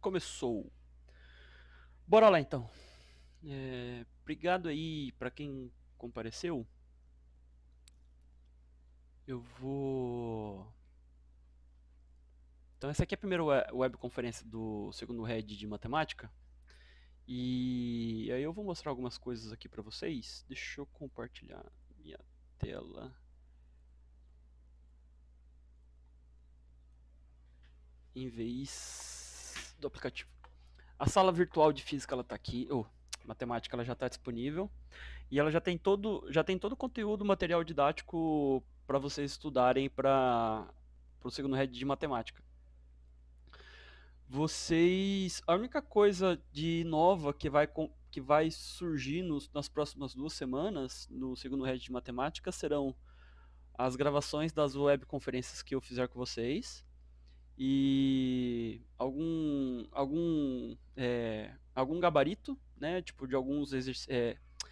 Começou. Bora lá então. Obrigado aí para quem compareceu. Eu vou. Então, essa aqui é a primeira webconferência do segundo head de matemática. E aí eu vou mostrar algumas coisas aqui para vocês. Deixa eu compartilhar minha tela. Em vez do aplicativo. A sala virtual de física ela tá aqui. Matemática ela já está disponível. E ela já tem todo o conteúdo, material didático para vocês estudarem para o segundo head de matemática. A única coisa de nova que vai surgir nas próximas 2 semanas no segundo head de matemática serão as gravações das webconferências que eu fizer com vocês e algum gabarito, né, tipo de a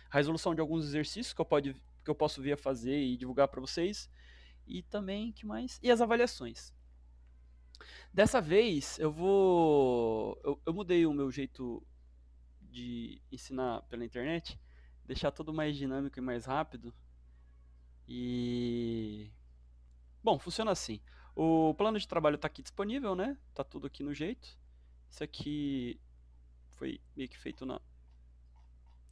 resolução de alguns exercícios que eu posso vir a fazer e divulgar para vocês, e também que mais? E as avaliações. Dessa vez eu mudei o meu jeito de ensinar pela internet, deixar tudo mais dinâmico e mais rápido. E bom, funciona assim. O plano de trabalho está aqui disponível, né? Tá tudo aqui no jeito. Isso aqui foi meio que feito na.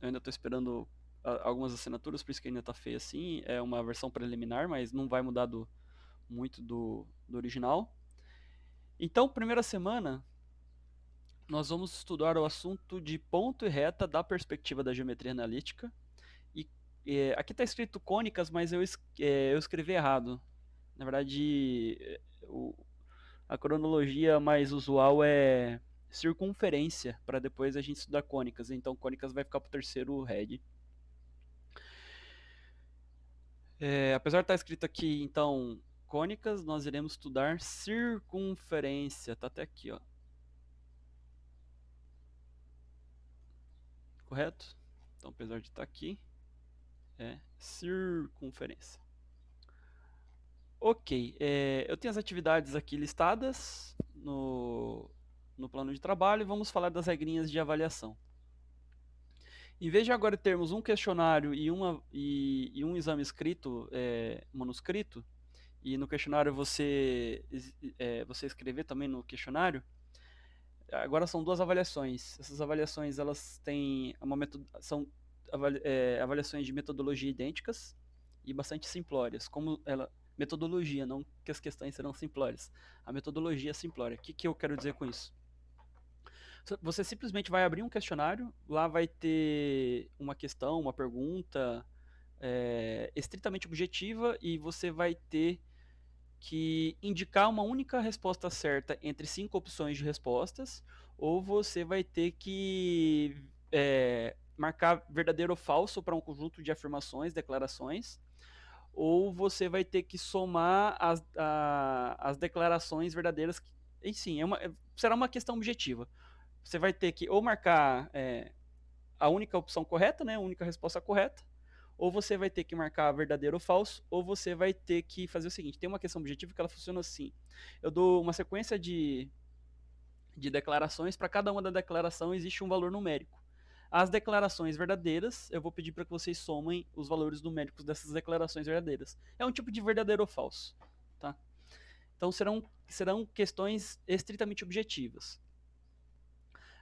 Eu ainda estou esperando algumas assinaturas, por isso que ainda está feio assim. É uma versão preliminar, mas não vai mudar muito do original. Então, primeira semana, nós vamos estudar o assunto de ponto e reta da perspectiva da geometria analítica. E aqui está escrito cônicas, mas eu escrevi errado. Na verdade, a cronologia mais usual é circunferência, para depois a gente estudar cônicas. Então, cônicas vai ficar para o terceiro head. Apesar de estar escrito aqui, então, cônicas, nós iremos estudar circunferência. Tá até aqui, ó. Correto? Então, apesar de estar aqui, é circunferência. Ok, eu tenho as atividades aqui listadas no plano de trabalho e vamos falar das regrinhas de avaliação. Em vez de agora termos um questionário e um exame escrito, manuscrito, e no questionário você escrever também no questionário, agora são duas avaliações. Essas avaliações elas têm são avaliações de metodologia idênticas e bastante simplórias. Metodologia, não que as questões serão simplórias. A metodologia é simplória. O que eu quero dizer com isso? Você simplesmente vai abrir um questionário, lá vai ter uma questão, uma pergunta estritamente objetiva e você vai ter que indicar uma única resposta certa entre 5 opções de respostas, ou você vai ter que marcar verdadeiro ou falso para um conjunto de afirmações, declarações, ou você vai ter que somar as declarações verdadeiras. Enfim, será uma questão objetiva. Você vai ter que ou marcar a única opção correta, né, a única resposta correta, ou você vai ter que marcar verdadeiro ou falso, ou você vai ter que fazer o seguinte: tem uma questão objetiva que ela funciona assim. Eu dou uma sequência de declarações, para cada uma da declaração existe um valor numérico. As declarações verdadeiras, eu vou pedir para que vocês somem os valores numéricos dessas declarações verdadeiras. É um tipo de verdadeiro ou falso. Tá? Então serão questões estritamente objetivas.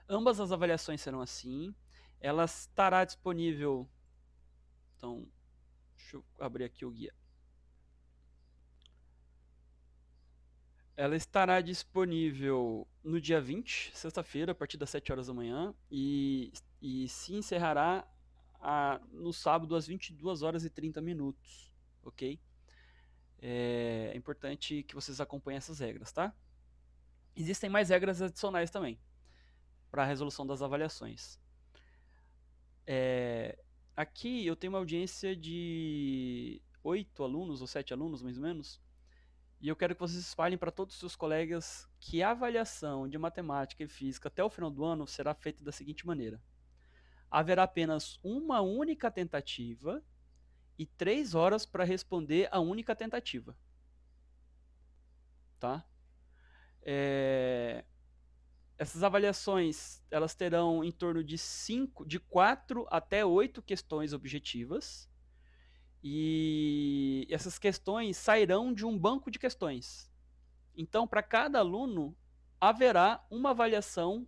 Ambas as avaliações serão assim. Ela estará disponível. Então, deixa eu abrir aqui o guia. Ela estará disponível no dia 20, sexta-feira, a partir das 7 horas da manhã, e se encerrará no sábado às 22 horas e 30 minutos, ok? É importante que vocês acompanhem essas regras, tá? Existem mais regras adicionais também para a resolução das avaliações. Aqui eu tenho uma audiência de 8 alunos ou 7 alunos, mais ou menos, e eu quero que vocês espalhem para todos os seus colegas que a avaliação de matemática e física até o final do ano será feita da seguinte maneira: haverá apenas uma única tentativa e 3 horas para responder a única tentativa. Tá? Essas avaliações, elas terão em torno de 4 até 8 questões objetivas, e essas questões sairão de um banco de questões. Então, para cada aluno, haverá uma avaliação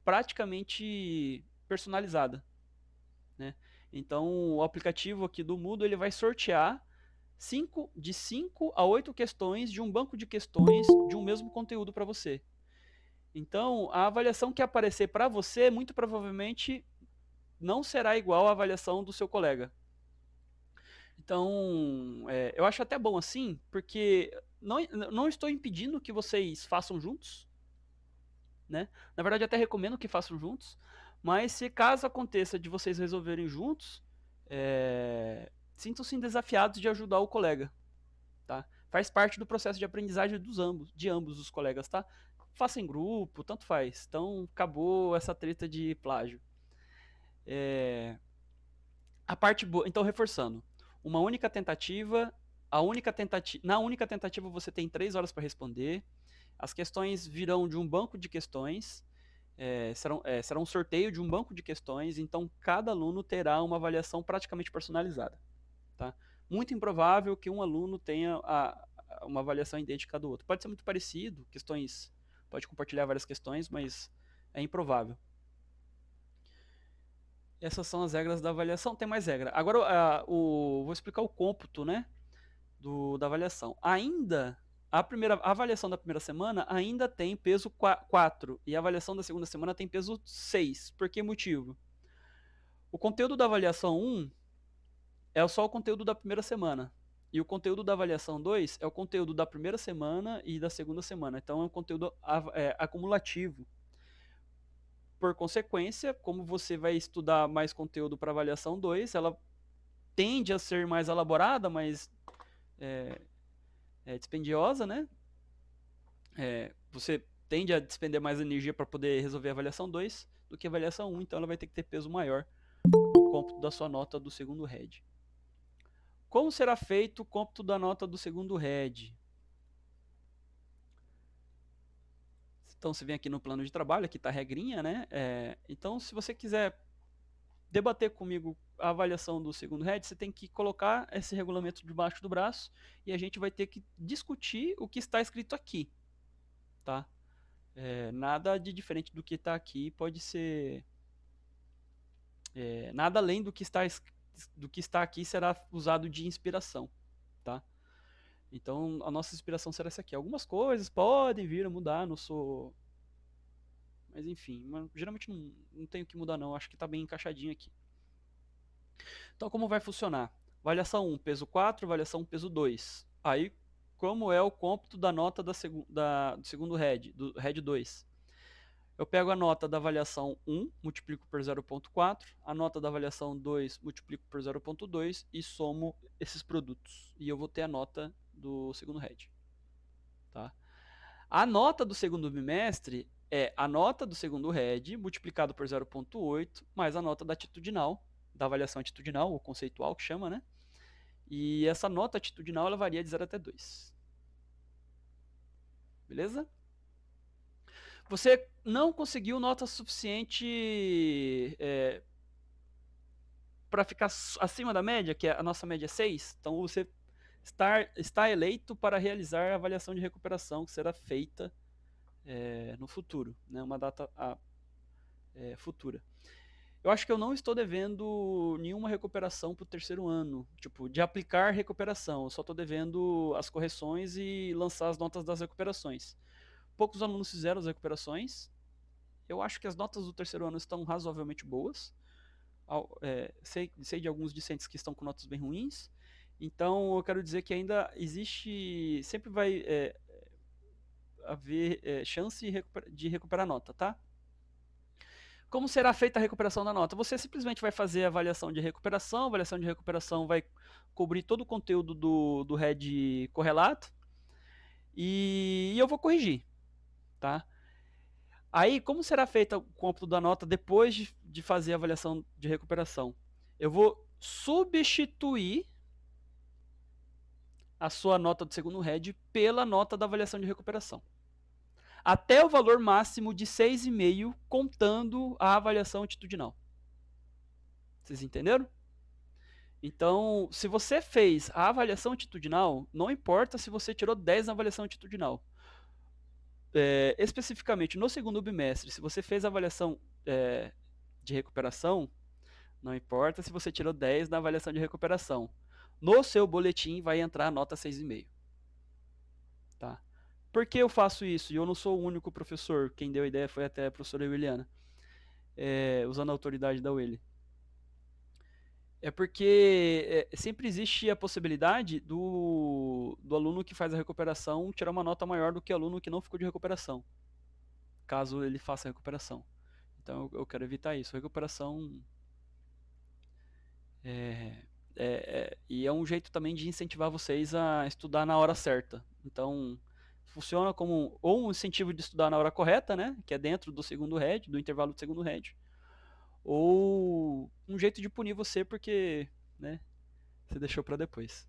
praticamente personalizada, né? Então, o aplicativo aqui do Moodle, ele vai sortear de 5 a 8 questões de um banco de questões de um mesmo conteúdo para você. Então, a avaliação que aparecer para você, muito provavelmente, não será igual à avaliação do seu colega. Então, eu acho até bom assim, porque não estou impedindo que vocês façam juntos, né? Na verdade, até recomendo que façam juntos, mas se caso aconteça de vocês resolverem juntos, sintam-se desafiados de ajudar o colega, tá? Faz parte do processo de aprendizagem de ambos os colegas, tá? Faça em grupo, tanto faz. Então, acabou essa treta de plágio. A parte boa, então reforçando, uma única tentativa, na única tentativa você tem 3 horas para responder. As questões virão de um banco de questões, será um sorteio de um banco de questões, então cada aluno terá uma avaliação praticamente personalizada, tá? Muito improvável que um aluno tenha uma avaliação idêntica do outro. Pode ser muito parecido, pode compartilhar várias questões, mas é improvável. Essas são as regras da avaliação. Tem mais regra. Agora, vou explicar o cômputo, né, da avaliação. A avaliação da primeira semana ainda tem peso 4 e a avaliação da segunda semana tem peso 6. Por que motivo? O conteúdo da avaliação 1 é só o conteúdo da primeira semana. E o conteúdo da avaliação 2 é o conteúdo da primeira semana e da segunda semana. Então é um conteúdo acumulativo. Por consequência, como você vai estudar mais conteúdo para avaliação 2, ela tende a ser mais elaborada, mais dispendiosa, né? Você tende a despender mais energia para poder resolver a avaliação 2 do que a avaliação 1, então ela vai ter que ter peso maior no cômputo da sua nota do segundo RED. Como será feito o cômputo da nota do segundo RED? Então, você vem aqui no plano de trabalho, aqui está a regrinha, né? Então, se você quiser debater comigo a avaliação do segundo RED, você tem que colocar esse regulamento debaixo do braço e a gente vai ter que discutir o que está escrito aqui, tá? Nada de diferente do que está aqui pode ser... nada além do que está aqui será usado de inspiração, tá? Então, a nossa inspiração será essa aqui. Algumas coisas podem vir a mudar, não sou... Mas enfim, geralmente não tenho que mudar não, acho que está bem encaixadinho aqui. Então, como vai funcionar? Avaliação 1, peso 4, avaliação 1, peso 2. Aí, como é o cômputo da nota do segundo RED, do RED 2? Eu pego a nota da avaliação 1, multiplico por 0.4, a nota da avaliação 2, multiplico por 0.2 e somo esses produtos. E eu vou ter a nota do segundo RED. Tá? A nota do segundo bimestre é a nota do segundo RED multiplicado por 0.8 mais a nota da atitudinal, da avaliação atitudinal, ou conceitual que chama, né? E essa nota atitudinal ela varia de 0 até 2. Beleza? Você não conseguiu nota suficiente para ficar acima da média, que a nossa média é 6, então você está eleito para realizar a avaliação de recuperação que será feita no futuro, né? Uma data futura. Eu acho que eu não estou devendo nenhuma recuperação para o terceiro ano, tipo, de aplicar recuperação. Eu só estou devendo as correções e lançar as notas das recuperações. Poucos alunos fizeram as recuperações. Eu acho que as notas do terceiro ano estão razoavelmente boas. Sei de alguns discentes que estão com notas bem ruins. Então, eu quero dizer que ainda existe, sempre vai haver chance de recuperar nota, tá? Como será feita a recuperação da nota? Você simplesmente vai fazer a avaliação de recuperação vai cobrir todo o conteúdo do RED correlato, e eu vou corrigir, tá? Aí, como será feita o cômputo da nota depois de fazer a avaliação de recuperação? Eu vou substituir a sua nota do segundo RED pela nota da avaliação de recuperação. até o valor máximo de 6,5, contando a avaliação atitudinal. Vocês entenderam? Então, se você fez a avaliação atitudinal, não importa se você tirou 10 na avaliação atitudinal. Especificamente no segundo bimestre, se você fez a avaliação de recuperação, não importa se você tirou 10 na avaliação de recuperação. No seu boletim vai entrar a nota 6,5. Tá? Por que eu faço isso? E eu não sou o único professor. Quem deu a ideia foi até a professora Williana, usando a autoridade da UEL. É porque sempre existe a possibilidade do aluno que faz a recuperação tirar uma nota maior do que o aluno que não ficou de recuperação, caso ele faça a recuperação. Então eu quero evitar isso. Recuperação e é um jeito também de incentivar vocês a estudar na hora certa. Então funciona como ou um incentivo de estudar na hora correta, né, que é dentro do segundo RED, do intervalo do segundo RED, ou um jeito de punir você porque, né, você deixou para depois.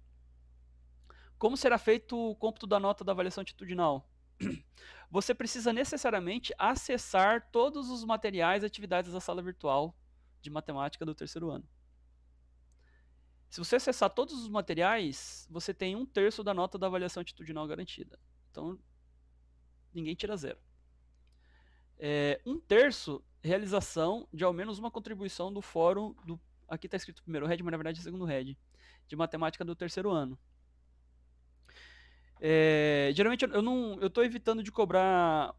Como será feito o cômputo da nota da avaliação atitudinal? Você precisa necessariamente acessar todos os materiais e atividades da sala virtual de matemática do terceiro ano. Se você acessar todos os materiais, você tem 1/3 da nota da avaliação atitudinal garantida. Então, ninguém tira 0. 1/3 realização de ao menos uma contribuição do fórum aqui está escrito primeiro RED, mas na verdade é segundo RED, de matemática do terceiro ano. Geralmente eu estou evitando de cobrar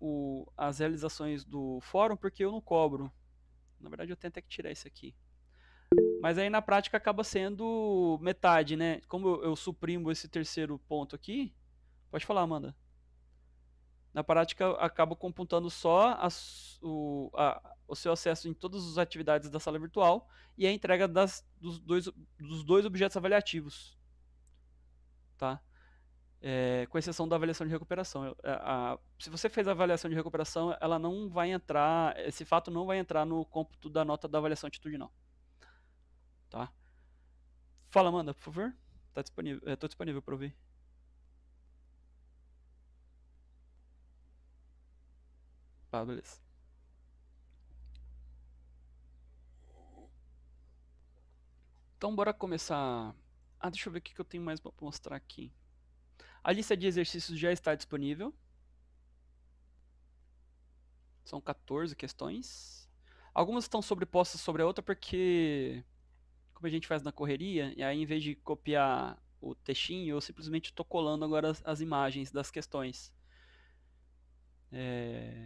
as realizações do fórum porque eu não cobro. Na verdade eu tenho até que tirar isso aqui. Mas aí na prática acaba sendo metade, né? Como eu suprimo esse terceiro ponto aqui, pode falar, Amanda. Na prática acaba computando só o seu acesso em todas as atividades da sala virtual e a entrega dos dois objetos avaliativos, tá? Com exceção da avaliação de recuperação. Se você fez a avaliação de recuperação, ela não vai entrar, esse fato não vai entrar no cômputo da nota da avaliação atitudinal. Tá? Fala, Amanda, por favor. Tá disponível, tô disponível para ouvir. Tá, beleza. Então, bora começar. Deixa eu ver o que eu tenho mais para mostrar aqui. A lista de exercícios já está disponível. São 14 questões. Algumas estão sobrepostas sobre a outra porque, como a gente faz na correria, e aí em vez de copiar o textinho, eu simplesmente estou colando agora as imagens das questões.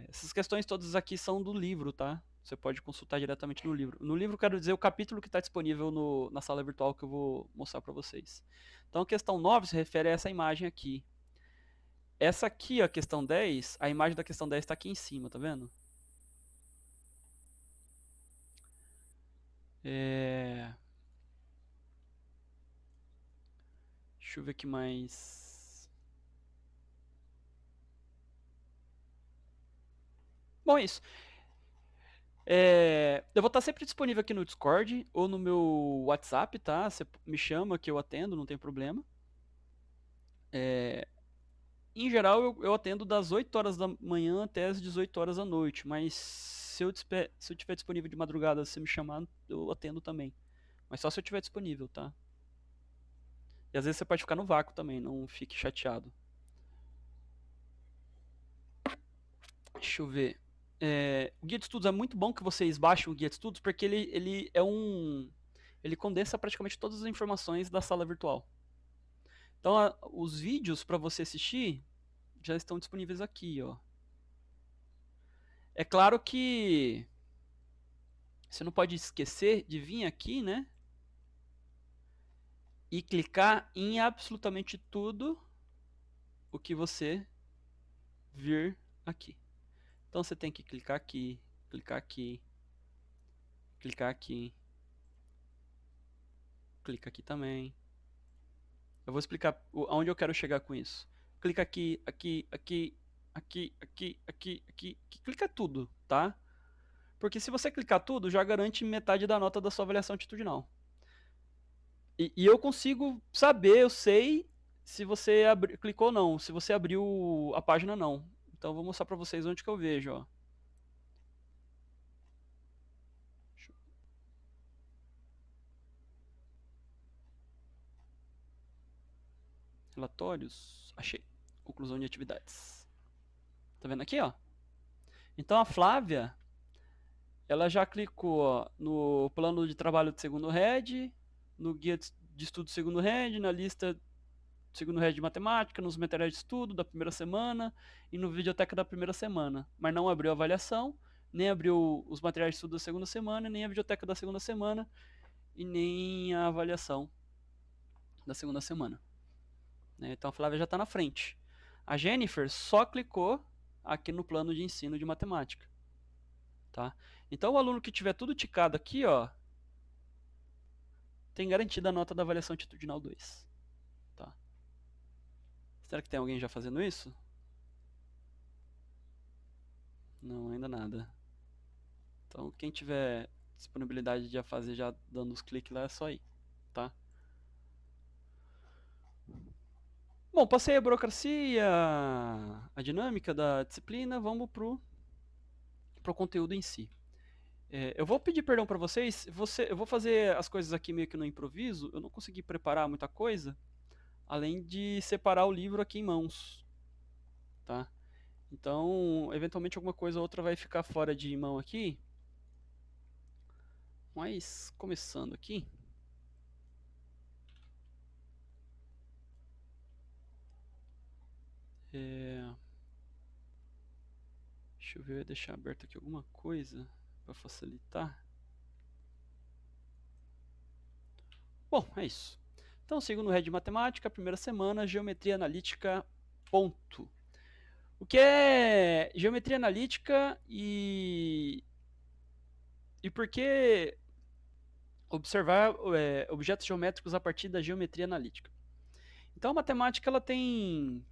Essas questões todas aqui são do livro, tá? Você pode consultar diretamente no livro. No livro, quero dizer o capítulo que está disponível na sala virtual que eu vou mostrar para vocês. Então, a questão 9 se refere a essa imagem aqui. Essa aqui, a questão 10, a imagem da questão 10 está aqui em cima, tá vendo? Deixa eu ver aqui mais. Bom, é isso. Eu vou estar sempre disponível aqui no Discord ou no meu WhatsApp, tá? Você me chama que eu atendo, não tem problema. Em geral, eu atendo das 8 horas da manhã até as 18 horas da noite, mas se eu tiver disponível de madrugada, se você me chamar, eu atendo também. Mas só se eu tiver disponível, tá? E às vezes você pode ficar no vácuo também, não fique chateado. Deixa eu ver. O guia de estudos é muito bom que vocês baixem o guia de estudos, porque ele condensa praticamente todas as informações da sala virtual. Então, os vídeos para você assistir já estão disponíveis aqui, ó. É claro que você não pode esquecer de vir aqui, né? E clicar em absolutamente tudo o que você vir aqui. Então você tem que clicar aqui, clicar aqui, clicar aqui, clica aqui também. Eu vou explicar aonde eu quero chegar com isso. Clica aqui, aqui, aqui, aqui, aqui, aqui, aqui, clica tudo, tá? Porque se você clicar tudo, já garante metade da nota da sua avaliação atitudinal. E eu consigo saber, eu sei se você clicou ou não, se você abriu a página ou não. Então, vou mostrar para vocês onde que eu vejo, ó. Relatórios, achei. Conclusão de atividades. Tá vendo aqui, ó? Então, a Flávia, ela já clicou, ó, no plano de trabalho de segundo head, no guia de estudo do segundo head, na lista do segundo head de matemática, nos materiais de estudo da primeira semana e no videoteca da primeira semana. Mas não abriu a avaliação, nem abriu os materiais de estudo da segunda semana, nem a videoteca da segunda semana e nem a avaliação da segunda semana. Então a Flávia já está na frente. A Jennifer só clicou aqui no plano de ensino de matemática. Tá? Então o aluno que tiver tudo ticado aqui, ó, tem garantida a nota da avaliação atitudinal 2. Tá? Será que tem alguém já fazendo isso? Não, ainda nada. Então quem tiver disponibilidade de já fazer, já dando os cliques lá, é só ir. Tá? Bom, passei a burocracia, a dinâmica da disciplina, vamos pro conteúdo em si. Eu vou pedir perdão para vocês, eu vou fazer as coisas aqui meio que no improviso, eu não consegui preparar muita coisa, além de separar o livro aqui em mãos, tá? Então, eventualmente alguma coisa ou outra vai ficar fora de mão aqui, mas começando aqui, deixa eu ver, deixar aberto aqui alguma coisa para facilitar. Bom, é isso. Então, segundo head de matemática, primeira semana, geometria analítica, ponto. O que é geometria analítica e por que observar objetos geométricos a partir da geometria analítica? Então, a matemática ela tem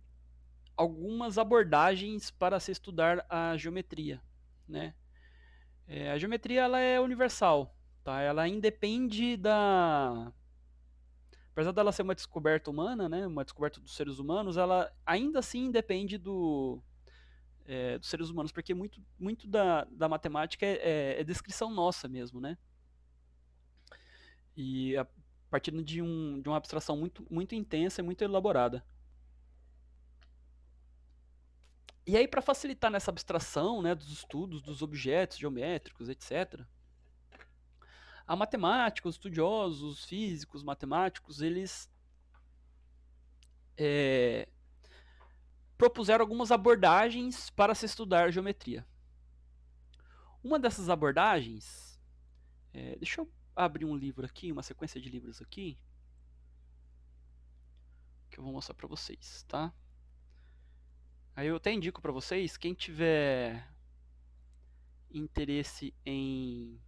algumas abordagens para se estudar a geometria, né? A geometria ela é universal, tá? Ela independe da... Apesar dela ser uma descoberta humana, né? Uma descoberta dos seres humanos, ela ainda assim depende dos seres humanos, porque muito da matemática é descrição nossa mesmo, né? E a partir de uma abstração muito intensa e muito elaborada. E aí, para facilitar nessa abstração, né, dos estudos, dos objetos geométricos, etc., a matemática, os estudiosos, os físicos, matemáticos, eles propuseram algumas abordagens para se estudar geometria. Uma dessas abordagens, deixa eu abrir um livro aqui, uma sequência de livros aqui, que eu vou mostrar para vocês, tá? Aí eu até indico para vocês, quem tiver interesse em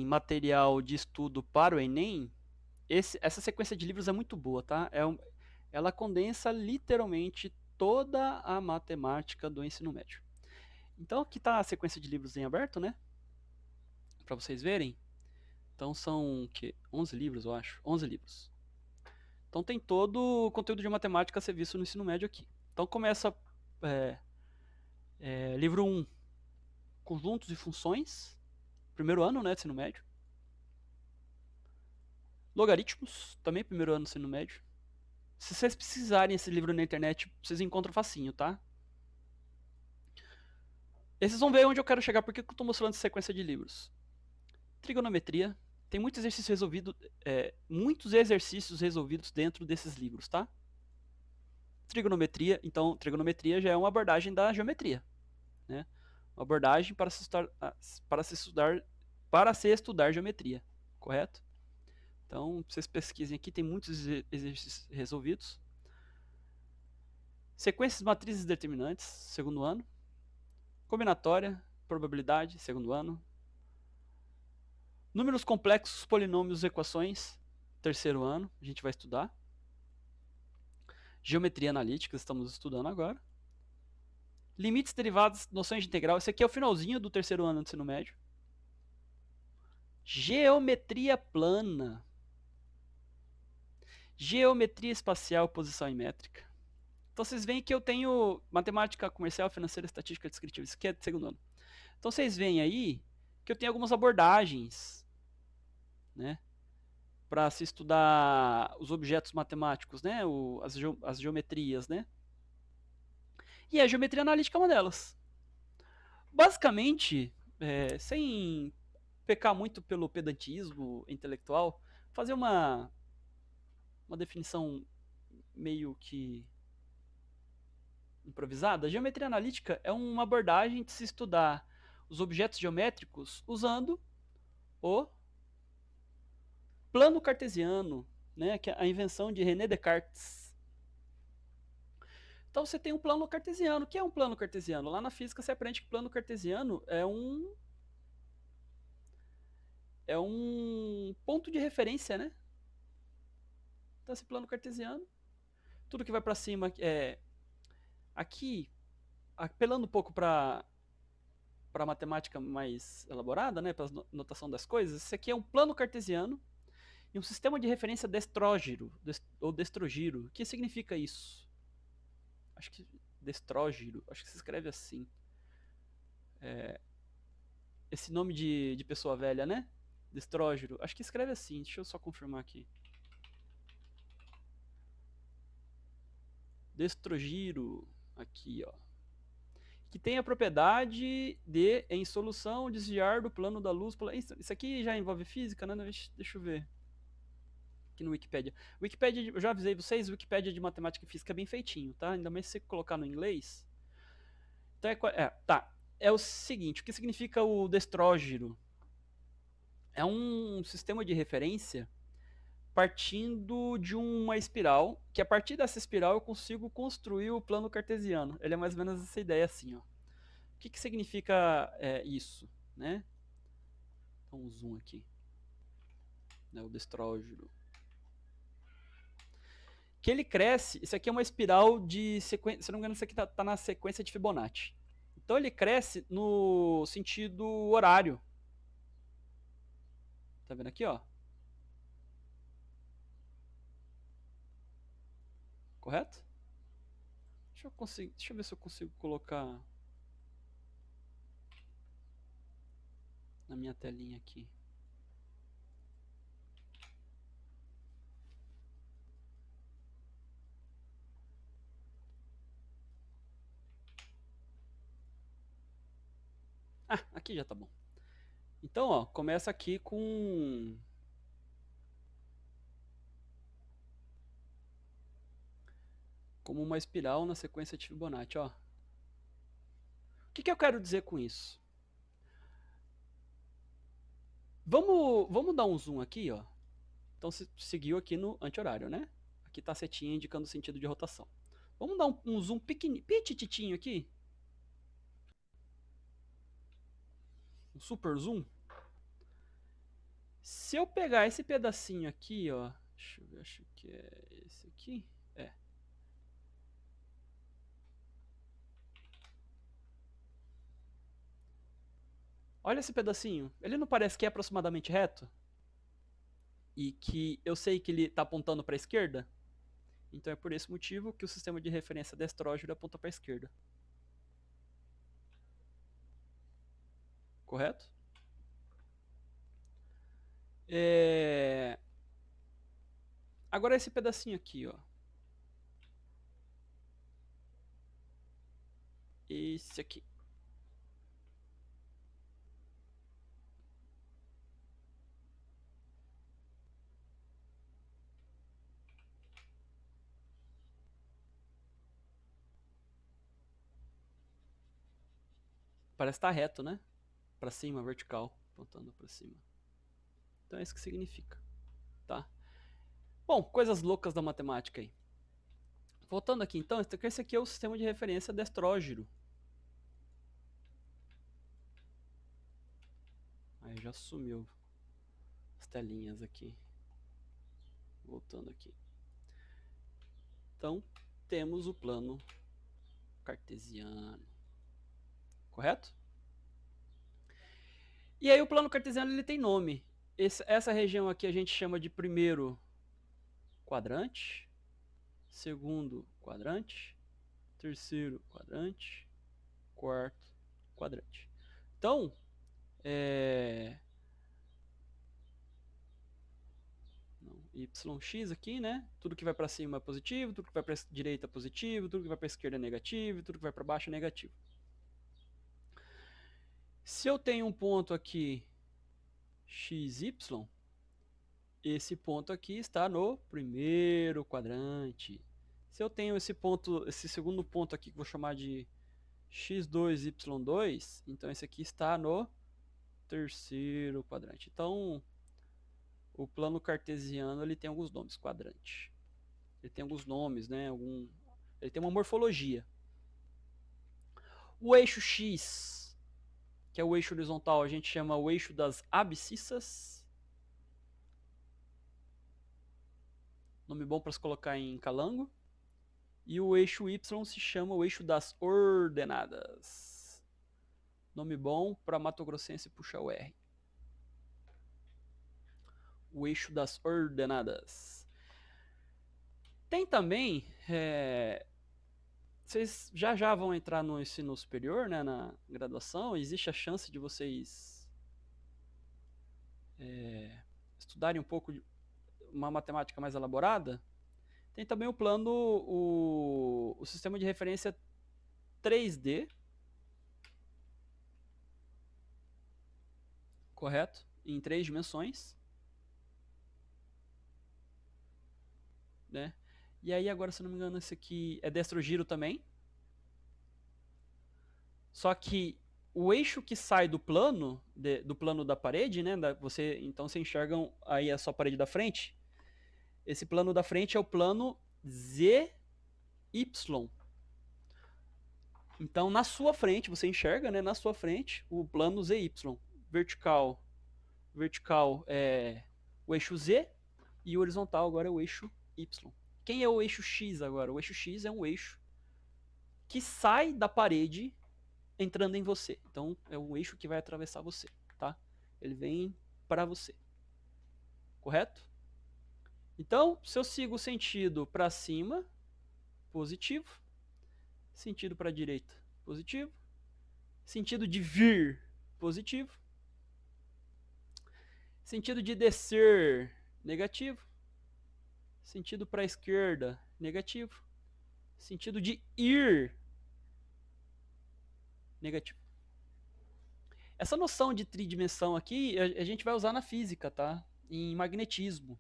material de estudo para o Enem, essa sequência de livros é muito boa, tá? Ela condensa literalmente toda a matemática do ensino médio. Então aqui está a sequência de livros em aberto, né? Para vocês verem. Então são 11 livros, eu acho. 11 livros. Então tem todo o conteúdo de matemática a ser visto no ensino médio aqui. Então começa livro 1, conjuntos e funções. Primeiro ano, né, de ensino médio. Logaritmos, também primeiro ano do ensino médio. Se vocês precisarem esse livro na internet, vocês encontram facinho, tá? Esses vão ver onde eu quero chegar, porque eu estou mostrando essa sequência de livros. Trigonometria. Tem muitos exercícios resolvidos dentro desses livros, tá? Trigonometria. Então, trigonometria já é uma abordagem da geometria, né? Uma abordagem para se estudar geometria, correto? Então, vocês pesquisem aqui, tem muitos exercícios resolvidos. Sequências matrizes determinantes, segundo ano. Combinatória, probabilidade, segundo ano. Números complexos, polinômios, equações, terceiro ano, a gente vai estudar. Geometria analítica, estamos estudando agora. Limites, derivadas, noções de integral, esse aqui é o finalzinho do terceiro ano do ensino médio. Geometria plana. Geometria espacial, posição e métrica. Então vocês veem que eu tenho matemática comercial, financeira, estatística descritiva. Isso aqui é de segundo ano. Então vocês veem aí que eu tenho algumas abordagens, né, para se estudar os objetos matemáticos, né, as geometrias, né. E a geometria analítica é uma delas. Basicamente, sem pecar muito pelo pedantismo intelectual, fazer uma definição meio que improvisada. A geometria analítica é uma abordagem de se estudar os objetos geométricos usando o plano cartesiano, né, que é a invenção de René Descartes. Então você tem um plano cartesiano. O que é um plano cartesiano? Lá na física você aprende que plano cartesiano é um ponto de referência, né? Então esse plano cartesiano, tudo que vai para cima é aqui, apelando um pouco para a matemática mais elaborada, né, para a notação das coisas, isso aqui é um plano cartesiano e um sistema de referência destrógiro, ou destrogiro. O que significa isso? Acho que destrógiro, acho que se escreve assim. Esse nome de pessoa velha, né? Destrógiro, acho que escreve assim, deixa eu só confirmar aqui. Destrogiro, aqui, ó. Que tem a propriedade de, em solução, desviar do plano da luz. Isso aqui já envolve física, né? Deixa eu ver. Aqui no Wikipedia. Wikipedia, eu já avisei vocês, Wikipedia de matemática e física é bem feitinho, tá? Ainda mais se você colocar no inglês. Então tá. É o seguinte, o que significa o destrógiro? É um sistema de referência partindo de uma espiral, que a partir dessa espiral eu consigo construir o plano cartesiano. Ele é mais ou menos essa ideia assim, ó. O que significa isso, né? Então, um zoom aqui. Né, o destrógiro. Que ele cresce, isso aqui é uma espiral de sequência, se não me engano, isso aqui tá na sequência de Fibonacci. Então ele cresce no sentido horário. Tá vendo aqui, ó? Correto? Deixa eu ver se eu consigo colocar na minha telinha aqui. Ah, aqui já tá bom. Então, ó, começa aqui com como uma espiral na sequência de Fibonacci, ó. O que eu quero dizer com isso? Vamos dar um zoom aqui, ó. Então seguiu aqui no anti-horário, né? Aqui tá a setinha indicando o sentido de rotação. Vamos dar um zoom pitititinho aqui. Um super zoom. Se eu pegar esse pedacinho aqui, ó. Deixa eu ver, acho que é esse aqui. É. Olha esse pedacinho. Ele não parece que é aproximadamente reto? E que eu sei que ele está apontando para a esquerda? Então é por esse motivo que o sistema de referência destrógiro aponta para a esquerda. Correto? Agora esse pedacinho aqui, ó. Esse aqui. Parece estar reto, né? Para cima, vertical, apontando para cima. Então é isso que significa, tá? Bom, coisas loucas da matemática aí. Voltando aqui então, esse aqui é o sistema de referência destrógiro. Aí já sumiu as telinhas aqui. Voltando aqui. Então, temos o plano cartesiano. Correto? E aí o plano cartesiano ele tem nome. Essa região aqui a gente chama de primeiro quadrante, segundo quadrante, terceiro quadrante, quarto quadrante. Então, YX aqui, né? Tudo que vai para cima é positivo, tudo que vai para a direita é positivo, tudo que vai para a esquerda é negativo, tudo que vai para baixo é negativo. Se eu tenho um ponto aqui XY, esse ponto aqui está no primeiro quadrante. Se eu tenho esse ponto, esse segundo ponto aqui que vou chamar de x2, y2, então esse aqui está no terceiro quadrante. Então, o plano cartesiano ele tem alguns nomes, quadrante. Ele tem alguns nomes, né? Ele tem uma morfologia. O eixo X, que é o eixo horizontal, a gente chama o eixo das abscissas. Nome bom para se colocar em calango. E o eixo Y se chama o eixo das ordenadas. Nome bom para Mato Grossense puxar o R. O eixo das ordenadas. Tem também, vocês já vão entrar no ensino superior, né, na graduação, existe a chance de vocês estudarem um pouco de uma matemática mais elaborada. Tem também o plano, o sistema de referência 3D, correto? Em 3 dimensões. Né? E aí agora, se não me engano, esse aqui é destro-giro também. Só que o eixo que sai do plano, do plano da parede, né? Então você enxergam aí a sua parede da frente. Esse plano da frente é o plano ZY. Então na sua frente, você enxerga, né? Na sua frente, o plano ZY. Vertical é o eixo Z e o horizontal agora é o eixo Y. Quem é o eixo X agora? O eixo X é um eixo que sai da parede entrando em você. Então é um eixo que vai atravessar você, tá? Ele vem para você. Correto? Então, se eu sigo o sentido para cima, positivo. Sentido para a direita, positivo. Sentido de vir, positivo. Sentido de descer, negativo. Sentido para a esquerda, negativo. Sentido de ir, negativo. Essa noção de tridimensão aqui a gente vai usar na física, tá? Em magnetismo.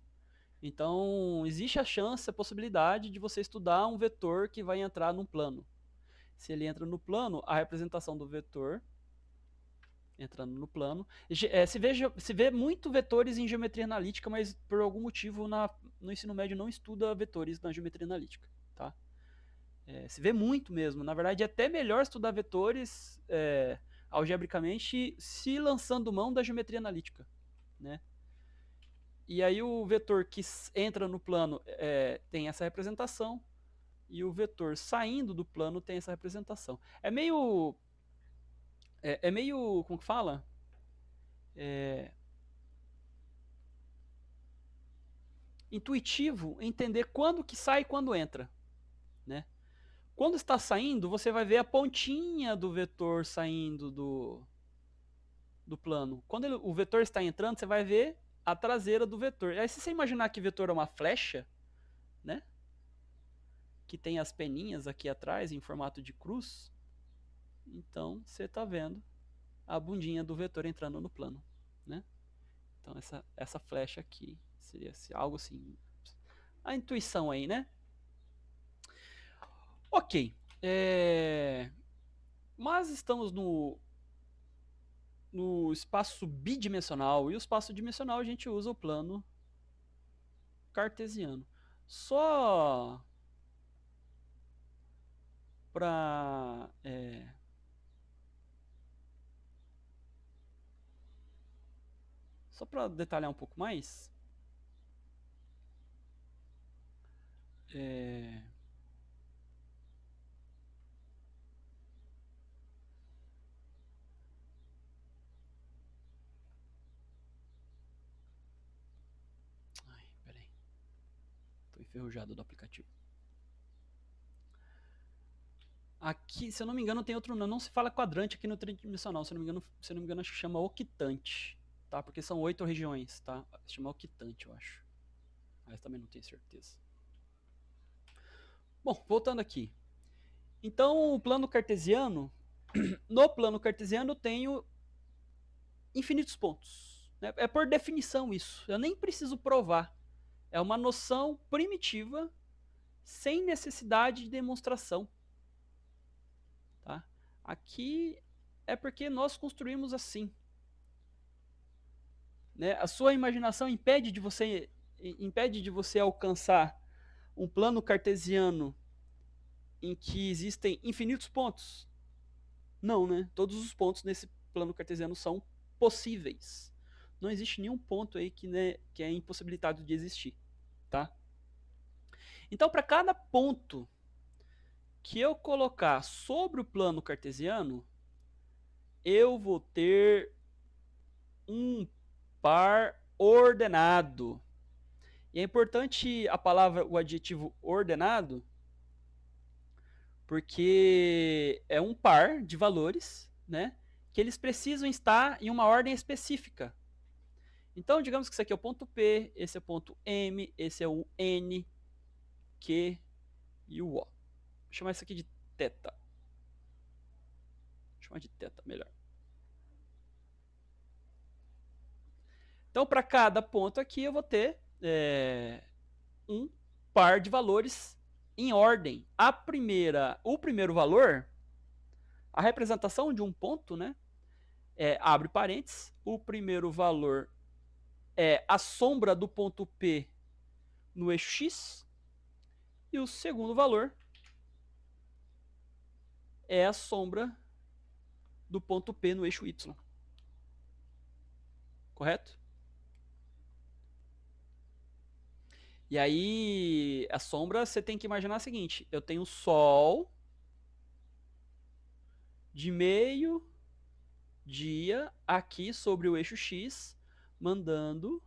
Então, existe a chance, a possibilidade de você estudar um vetor que vai entrar num plano. Se ele entra no plano, a representação do vetor entrando no plano. Se vê muito vetores em geometria analítica, mas por algum motivo no ensino médio não estuda vetores na geometria analítica. Tá? Se vê muito mesmo. Na verdade, é até melhor estudar vetores algebricamente se lançando mão da geometria analítica. Né? E aí o vetor que entra no plano tem essa representação, e o vetor saindo do plano tem essa representação. É meio, como que fala? Intuitivo entender quando que sai e quando entra. Né? Quando está saindo, você vai ver a pontinha do vetor saindo do plano. Quando o vetor está entrando, você vai ver a traseira do vetor. Aí se você imaginar que o vetor é uma flecha, né? Que tem as peninhas aqui atrás em formato de cruz, então você está vendo a bundinha do vetor entrando no plano. Né? Então essa flecha aqui seria algo assim. A intuição aí, né? Ok. Mas estamos no espaço bidimensional, e o espaço dimensional a gente usa o plano cartesiano. Só para detalhar um pouco mais, é, ai, peraí, enferrujada do aplicativo. Aqui, se eu não me engano, tem outro nome. Não se fala quadrante aqui no tridimensional. Se eu não me engano, acho que chama octante, tá? Porque são 8 regiões, tá? Se chama octante, eu acho. Mas também não tenho certeza. Bom, voltando aqui. Então, o plano cartesiano, no plano cartesiano eu tenho infinitos pontos. Né? É por definição isso. Eu nem preciso provar. É uma noção primitiva, sem necessidade de demonstração. Tá? Aqui é porque nós construímos assim. Né? A sua imaginação impede de você alcançar um plano cartesiano em que existem infinitos pontos. Não, né? Todos os pontos nesse plano cartesiano são possíveis. Não existe nenhum ponto aí que é impossibilitado de existir, tá? Então, para cada ponto que eu colocar sobre o plano cartesiano, eu vou ter um par ordenado. E é importante a palavra, o adjetivo ordenado, porque é um par de valores, né, que eles precisam estar em uma ordem específica. Então, digamos que isso aqui é o ponto P, esse é o ponto M, esse é o N, Q e o O. Vou chamar isso aqui de θ. Vou chamar de θ, melhor. Então, para cada ponto aqui, eu vou ter um par de valores em ordem. O primeiro valor, a representação de um ponto, né, abre parênteses, o primeiro valor é a sombra do ponto P no eixo X, e o segundo valor é a sombra do ponto P no eixo Y. Correto? E aí, a sombra, você tem que imaginar o seguinte: eu tenho o Sol de meio-dia aqui sobre o eixo X, mandando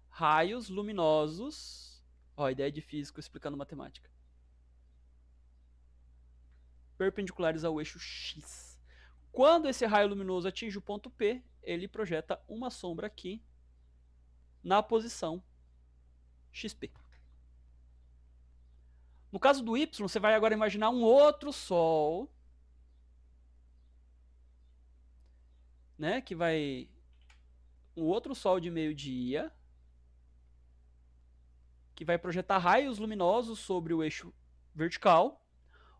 raios luminosos. Ó, ideia de físico explicando matemática. Perpendiculares ao eixo X. Quando esse raio luminoso atinge o ponto P, ele projeta uma sombra aqui na posição XP. No caso do Y, você vai agora imaginar um outro Sol, né, que vai um outro Sol de meio-dia, que vai projetar raios luminosos sobre o eixo vertical.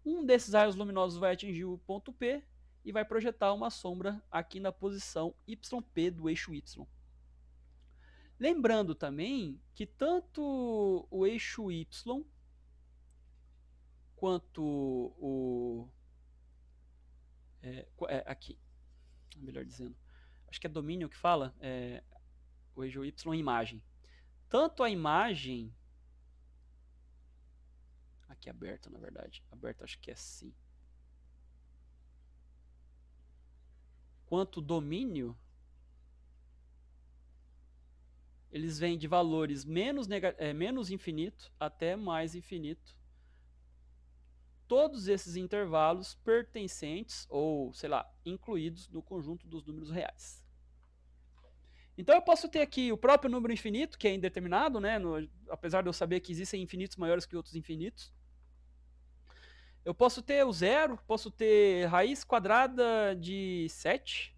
Um desses raios luminosos vai atingir o ponto P e vai projetar uma sombra aqui na posição YP do eixo Y. Lembrando também que tanto o eixo Y quanto aqui, melhor dizendo, acho que é domínio que fala, o eixo Y imagem. Tanto a imagem, aqui aberto na verdade, aberto acho que é assim, quanto o domínio, eles vêm de valores menos infinito até mais infinito. Todos esses intervalos pertencentes, ou sei lá, incluídos no conjunto dos números reais. Então eu posso ter aqui o próprio número infinito, que é indeterminado, né? Apesar de eu saber que existem infinitos maiores que outros infinitos. Eu posso ter o zero, posso ter raiz quadrada de 7,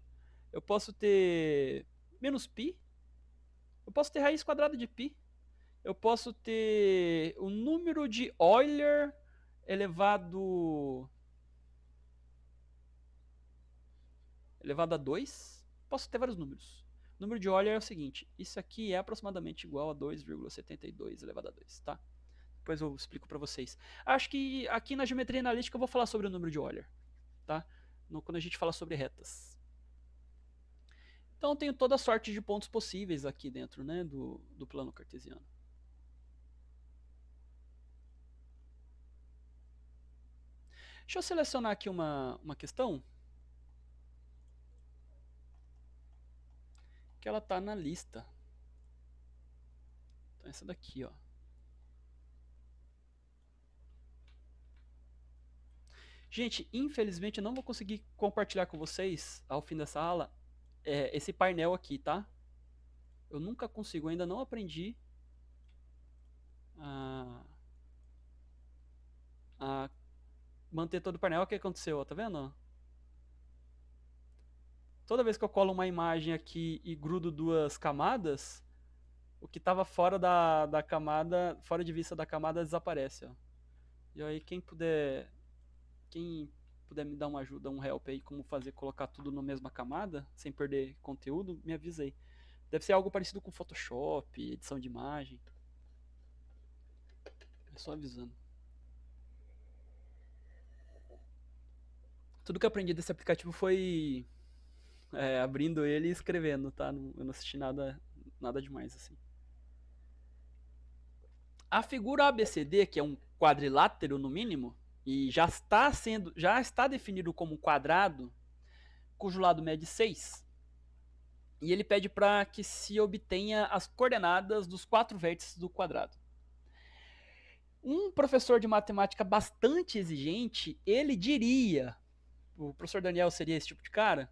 eu posso ter menos π, eu posso ter raiz quadrada de π, eu posso ter o número de Euler elevado a 2, posso ter vários números. O número de Euler é o seguinte, isso aqui é aproximadamente igual a 2,72 elevado a 2, tá? Depois eu explico para vocês. Acho que aqui na geometria analítica eu vou falar sobre o número de Euler, tá? Quando a gente fala sobre retas. Então eu tenho toda a sorte de pontos possíveis aqui dentro, né, do plano cartesiano. Deixa eu selecionar aqui uma questão que ela está na lista. Então essa daqui, ó. Gente, infelizmente eu não vou conseguir compartilhar com vocês, ao fim dessa aula, esse painel aqui, tá? Eu nunca consigo, ainda não aprendi a manter todo o painel. O que aconteceu, ó, tá vendo? Toda vez que eu colo uma imagem aqui e grudo duas camadas, o que estava fora da camada, fora de vista da camada, desaparece, ó. E aí quem puder me dar uma ajuda, um help aí, como fazer, colocar tudo na mesma camada, sem perder conteúdo, me avisa aí. Deve ser algo parecido com Photoshop, edição de imagem. É só avisando. Tudo que eu aprendi desse aplicativo foi abrindo ele e escrevendo, tá? Eu não assisti nada demais assim. A figura ABCD, que é um quadrilátero no mínimo, e já está definido como quadrado, cujo lado mede 6. E ele pede para que se obtenha as coordenadas dos 4 vértices do quadrado. Um professor de matemática bastante exigente, ele diria, o professor Daniel seria esse tipo de cara,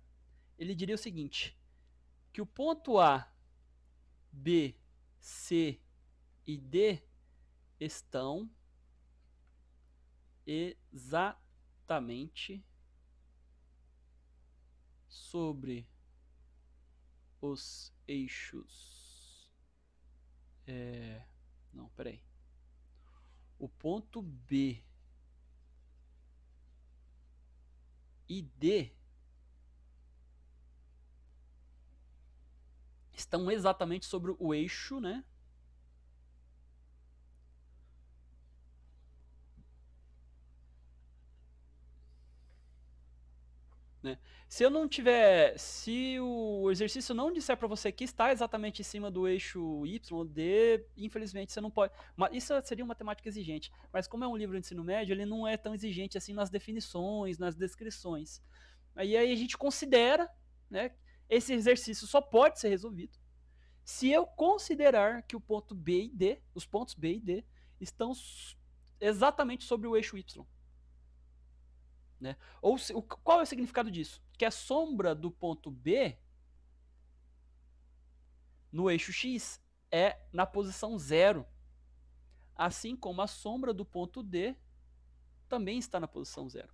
ele diria o seguinte, que o ponto A, B, C e D estão exatamente sobre os eixos. Não, peraí. O ponto B e D estão exatamente sobre o eixo, né? Se o exercício não disser para você que está exatamente em cima do eixo Y, D, infelizmente você não pode. Isso seria uma matemática exigente, mas como é um livro de ensino médio, ele não é tão exigente assim nas definições, nas descrições. Aí a gente considera, né, esse exercício só pode ser resolvido se eu considerar que o ponto B e D, os pontos B e D, estão exatamente sobre o eixo Y. Né? Qual é o significado disso? Que a sombra do ponto B no eixo X é na posição 0, assim como a sombra do ponto D também está na posição 0.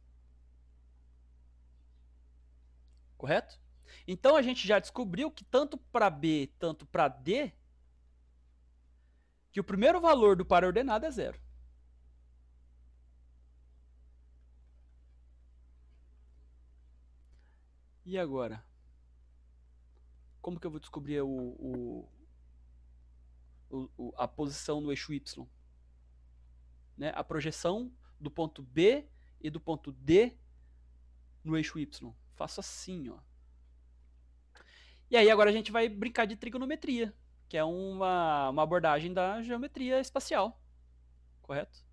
Correto? Então a gente já descobriu que tanto para B, tanto para D, que o primeiro valor do par ordenado é 0. E agora? Como que eu vou descobrir a posição no eixo Y? Né? A projeção do ponto B e do ponto D no eixo Y. Faço assim, ó. E aí agora a gente vai brincar de trigonometria, que é uma abordagem da geometria espacial, correto?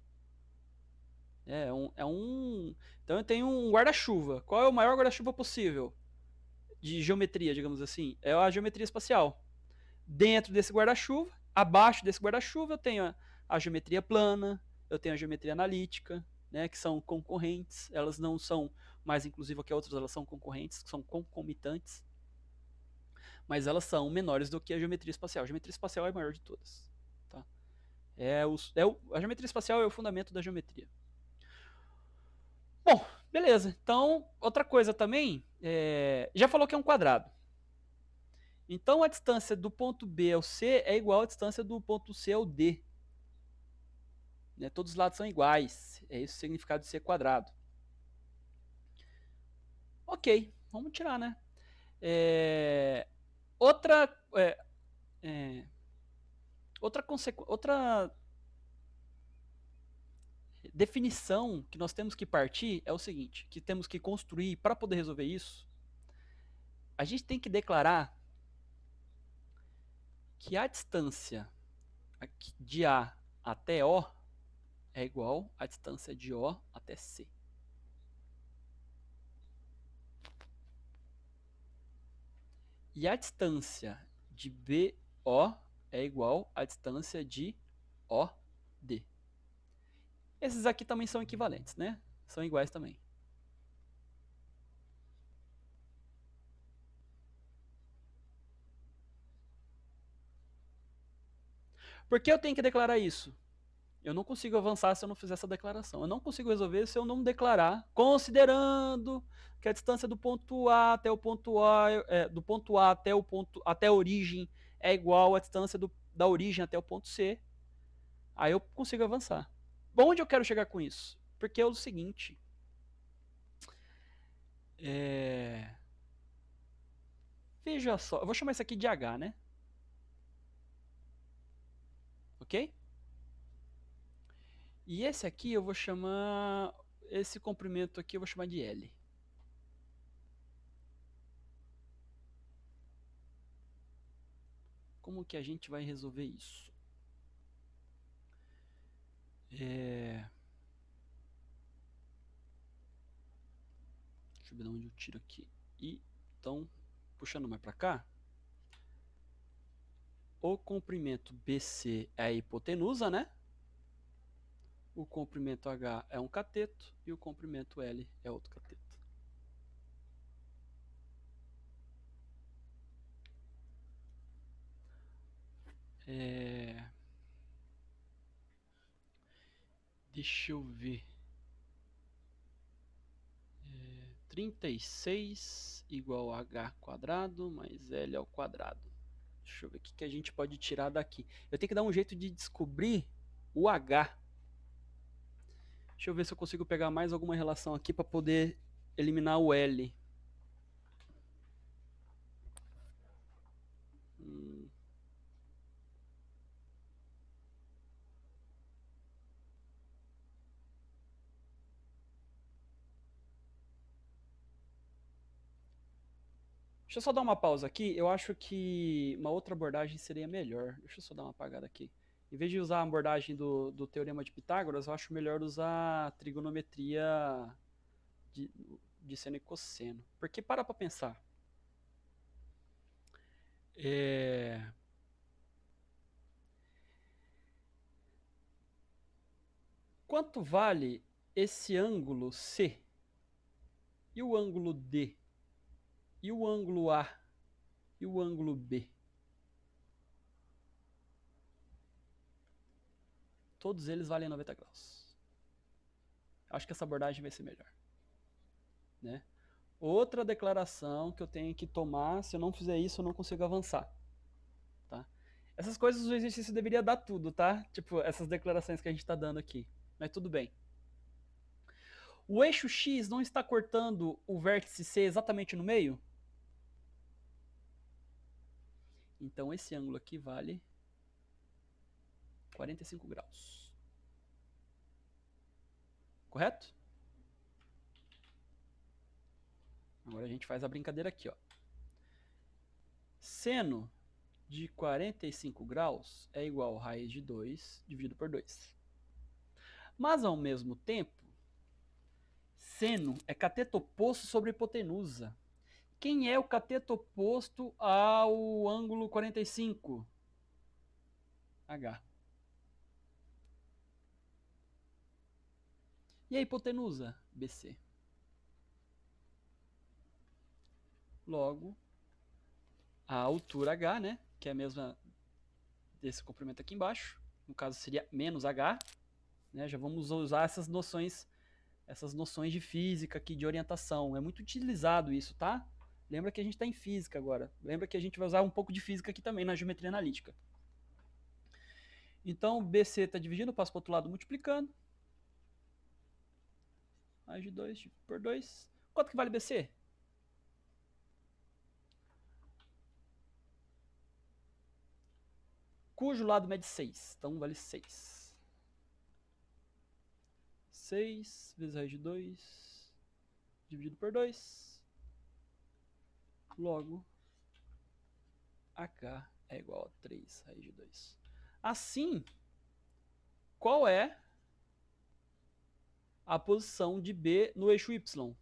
Então eu tenho um guarda-chuva. Qual é o maior guarda-chuva possível de geometria, digamos assim? É a geometria espacial. Dentro desse guarda-chuva, abaixo desse guarda-chuva, eu tenho a geometria plana, eu tenho a geometria analítica, né, que são concorrentes. Elas não são mais inclusivas que outras, elas são concorrentes, são concomitantes. Mas elas são menores do que a geometria espacial. A geometria espacial é a maior de todas. Tá? A geometria espacial é o fundamento da geometria. Bom, beleza. Então, outra coisa também, já falou que é um quadrado. Então, a distância do ponto B ao C é igual à distância do ponto C ao D. Né? Todos os lados são iguais. É esse o significado de ser quadrado. Ok, vamos tirar, né? Outra definição que nós temos que partir é o seguinte, que temos que construir para poder resolver isso. A gente tem que declarar que a distância de A até O é igual à distância de O até C. E a distância de BO é igual à distância de OD. Esses aqui também são equivalentes, né? São iguais também. Por que eu tenho que declarar isso? Eu não consigo avançar se eu não fizer essa declaração. Eu não consigo resolver se eu não declarar, considerando que a distância do ponto A até o ponto A, do ponto A até o ponto até a origem é igual à distância da origem até o ponto C. Aí eu consigo avançar. Onde eu quero chegar com isso? Porque é o seguinte. Veja só, eu vou chamar isso aqui de H, né? Ok? E esse aqui eu vou chamar, esse comprimento aqui eu vou chamar de L. Como que a gente vai resolver isso? Deixa eu ver de onde eu tiro aqui. E, então, puxando mais para cá, o comprimento BC é a hipotenusa, né? O comprimento H é um cateto e o comprimento L é outro cateto. Deixa eu ver. 36 igual a H quadrado mais L ao quadrado. Deixa eu ver o que a gente pode tirar daqui. Eu tenho que dar um jeito de descobrir o H. Deixa eu ver se eu consigo pegar mais alguma relação aqui para poder eliminar o L. Deixa eu só dar uma pausa aqui. Eu acho que uma outra abordagem seria melhor. Deixa eu só dar uma apagada aqui. Em vez de usar a abordagem do Teorema de Pitágoras, eu acho melhor usar a trigonometria de, de seno e cosseno. Porque para pensar. Quanto vale esse ângulo C? E o ângulo D? E o ângulo A? E o ângulo B? Todos eles valem 90 graus. Acho que essa abordagem vai ser melhor. Né? Outra declaração que eu tenho que tomar, se eu não fizer isso, eu não consigo avançar. Tá? Essas coisas o exercício deveria dar tudo, tá? Tipo, essas declarações que a gente está dando aqui. Mas tudo bem. O eixo X não está cortando o vértice C exatamente no meio? Então esse ângulo aqui vale 45 graus. Correto? Agora a gente faz a brincadeira aqui, ó. Seno de 45 graus é igual a raiz de 2 dividido por 2. Mas, ao mesmo tempo, seno é cateto oposto sobre hipotenusa. Quem é o cateto oposto ao ângulo 45? H. E a hipotenusa? BC. Logo, a altura H, né, que é a mesma desse comprimento aqui embaixo, no caso seria menos H, né, já vamos usar essas noções de física aqui, de orientação. É muito utilizado isso, tá? Lembra que a gente está em física agora. Lembra que a gente vai usar um pouco de física aqui também na geometria analítica. Então, BC está dividindo, eu passo para o outro lado multiplicando. Raiz de 2 por 2. Quanto que vale BC? Cujo lado mede 6. Então, vale 6. 6 vezes raiz de 2 dividido por 2. Logo, H é igual a 3 raiz de 2. Assim, qual é a posição de B no eixo Y?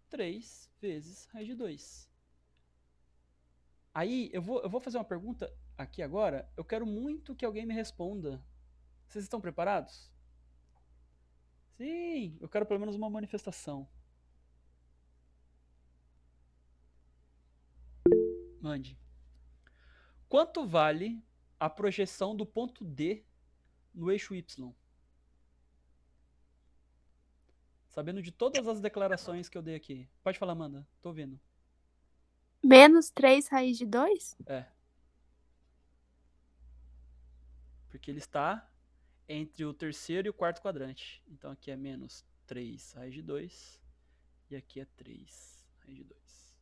3 vezes raiz de 2. Aí, eu vou fazer uma pergunta aqui agora. Eu quero muito que alguém me responda. Vocês estão preparados? Sim, eu quero pelo menos uma manifestação. Mande. Quanto vale a projeção do ponto D no eixo Y? Sabendo de todas as declarações que eu dei aqui. Pode falar, Amanda. Tô ouvindo. Menos 3 raiz de 2? É. Porque ele está entre o terceiro e o quarto quadrante. Então aqui é menos 3 raiz de 2. E aqui é 3 raiz de 2.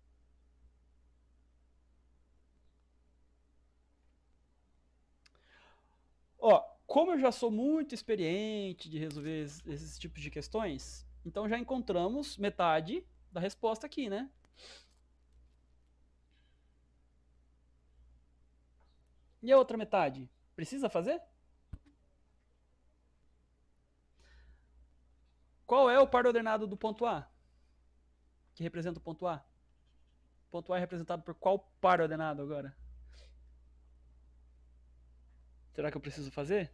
Ó, como eu já sou muito experiente de resolver esses tipos de questões, então já encontramos metade da resposta aqui, né? E a outra metade? Precisa fazer? Qual é o par ordenado do ponto A? Que representa o ponto A? O ponto A é representado por qual par ordenado agora? Será que eu preciso fazer?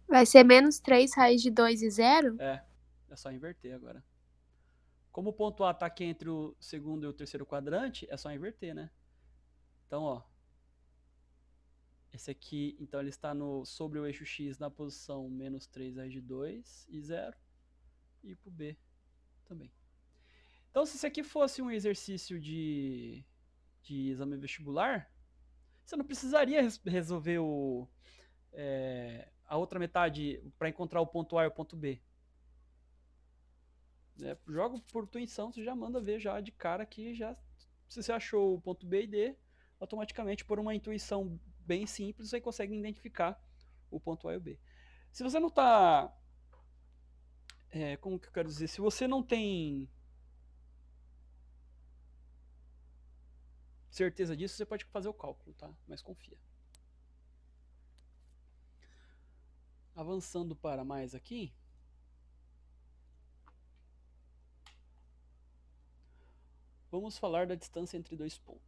Vai ser menos 3 raiz de 2 e 0? É só inverter agora. Como o ponto A está aqui entre o segundo e o terceiro quadrante, é só inverter, né? Então, ó. Esse aqui, então ele está sobre o eixo X na posição menos 3 raiz de 2 e 0. E para o B também. Então, se isso aqui fosse um exercício de exame vestibular, você não precisaria resolver a outra metade para encontrar o ponto A e o ponto B. Joga por intuição, você já manda ver já de cara que já, se você achou o ponto B e D, automaticamente por uma intuição bem simples, você consegue identificar o ponto A e o B. Se você não está... como que eu quero dizer? Se você não tem certeza disso, você pode fazer o cálculo, tá? Mas confia. Avançando para mais aqui. Vamos falar da distância entre dois pontos.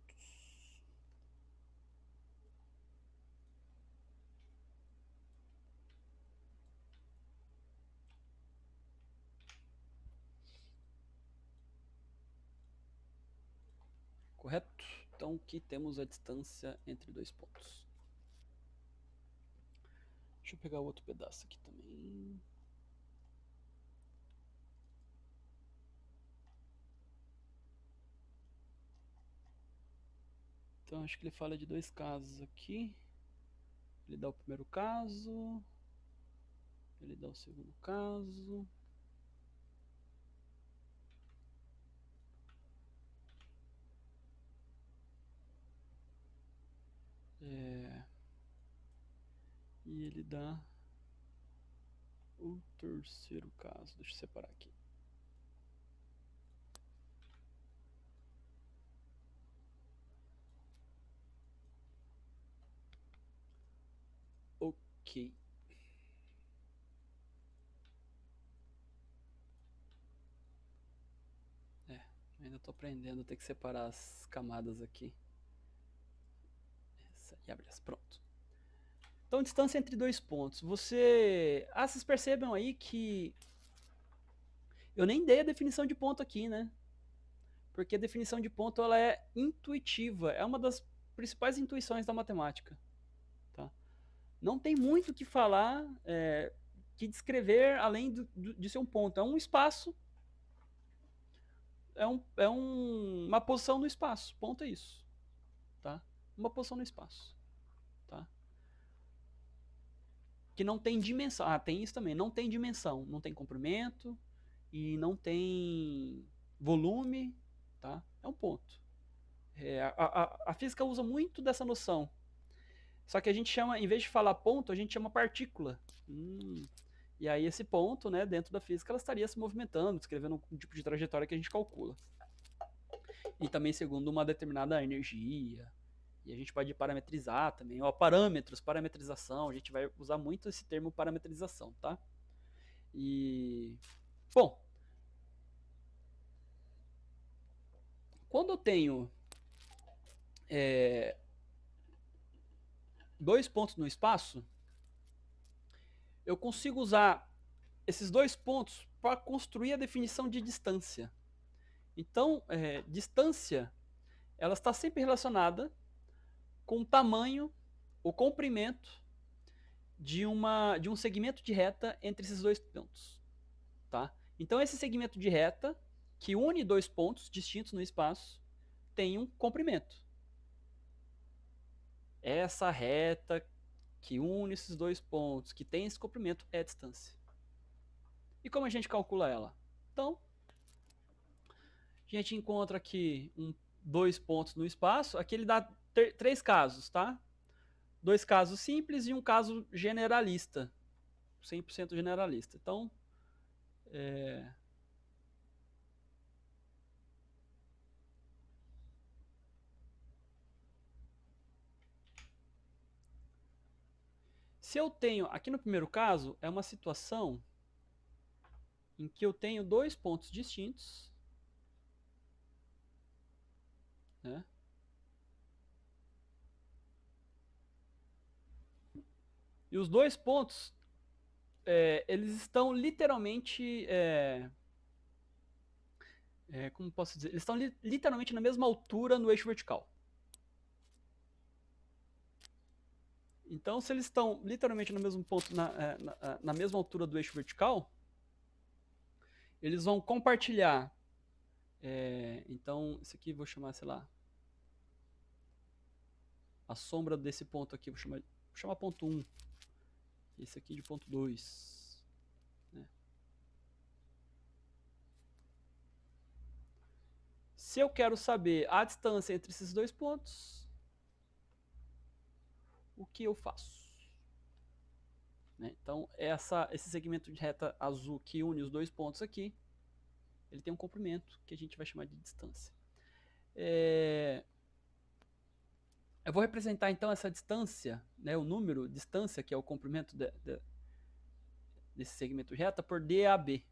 Correto? Então, aqui temos a distância entre dois pontos. Deixa eu pegar outro pedaço aqui também. Então, acho que ele fala de dois casos aqui. Ele dá o primeiro caso. Ele dá o segundo caso. E ele dá o terceiro caso. Deixa eu separar aqui. Ok. Ainda estou aprendendo a ter que separar as camadas aqui. E abre as. Pronto. Então, distância entre dois pontos. Vocês percebam aí que eu nem dei a definição de ponto aqui, né? Porque a definição de ponto ela é intuitiva. É uma das principais intuições da matemática. Tá? Não tem muito o que falar, que descrever além de ser um ponto. É um espaço. Uma posição no espaço. Ponto é isso. Tá? Uma posição no espaço. Tá? Que não tem dimensão. Tem isso também. Não tem dimensão. Não tem comprimento e não tem volume. Tá? É um ponto. A física usa muito dessa noção. Só que a gente chama, em vez de falar ponto, a gente chama partícula. E aí esse ponto, né, dentro da física, ela estaria se movimentando, descrevendo um tipo de trajetória que a gente calcula. E também segundo uma determinada energia. E a gente pode parametrizar também. Ó, parâmetros, parametrização. A gente vai usar muito esse termo parametrização, tá? E... Bom. Quando eu tenho dois pontos no espaço, eu consigo usar esses dois pontos para construir a definição de distância. Então, distância, ela está sempre relacionada com o tamanho, o comprimento de um segmento de reta entre esses dois pontos. Tá? Então, esse segmento de reta, que une dois pontos distintos no espaço, tem um comprimento. Essa reta que une esses dois pontos, que tem esse comprimento, é a distância. E como a gente calcula ela? Então, a gente encontra aqui dois pontos no espaço. Aqui ele dá três casos, tá? Dois casos simples e um caso generalista. 100% generalista. Então, se eu tenho, aqui no primeiro caso, é uma situação em que eu tenho dois pontos distintos, né? E os dois pontos, eles estão literalmente, como posso dizer? Eles estão literalmente na mesma altura no eixo vertical. Então, se eles estão literalmente no mesmo ponto, na mesma altura do eixo vertical, eles vão compartilhar. Então, isso aqui vou chamar, sei lá, a sombra desse ponto aqui, vou chamar ponto 1. Esse aqui de ponto 2. Né? Se eu quero saber a distância entre esses dois pontos, o que eu faço? Né? Então, esse segmento de reta azul que une os dois pontos aqui, ele tem um comprimento que a gente vai chamar de distância. Eu vou representar então essa distância, né, o número, distância, que é o comprimento desse segmento de reta, por DAB.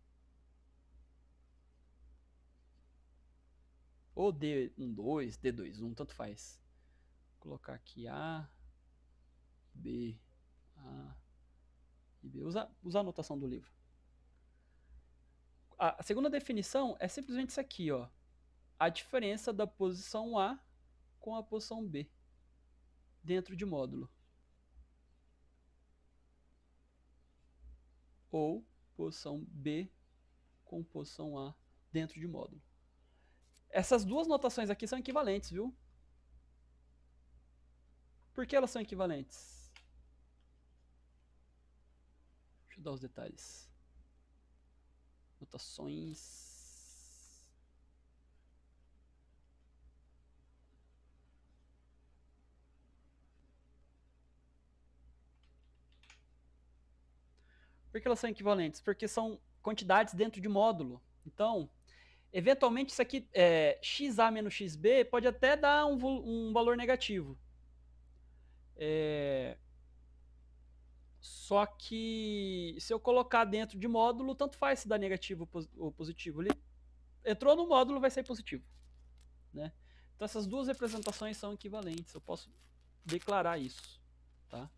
Ou D12, D21, tanto faz. Vou colocar aqui A, B, A e B. Usa a anotação do livro. A segunda definição é simplesmente isso aqui, ó. A diferença da posição A com a posição B dentro de módulo. Ou posição B com posição A dentro de módulo. Essas duas notações aqui são equivalentes, viu? Por que elas são equivalentes? Deixa eu dar os detalhes. Notações. Por que elas são equivalentes? Porque são quantidades dentro de módulo. Então, eventualmente isso aqui, XA menos XB, pode até dar um valor negativo. Só que se eu colocar dentro de módulo, tanto faz se dá negativo ou positivo. Ele entrou no módulo, vai ser positivo. Né? Então essas duas representações são equivalentes. Eu posso declarar isso. Tá?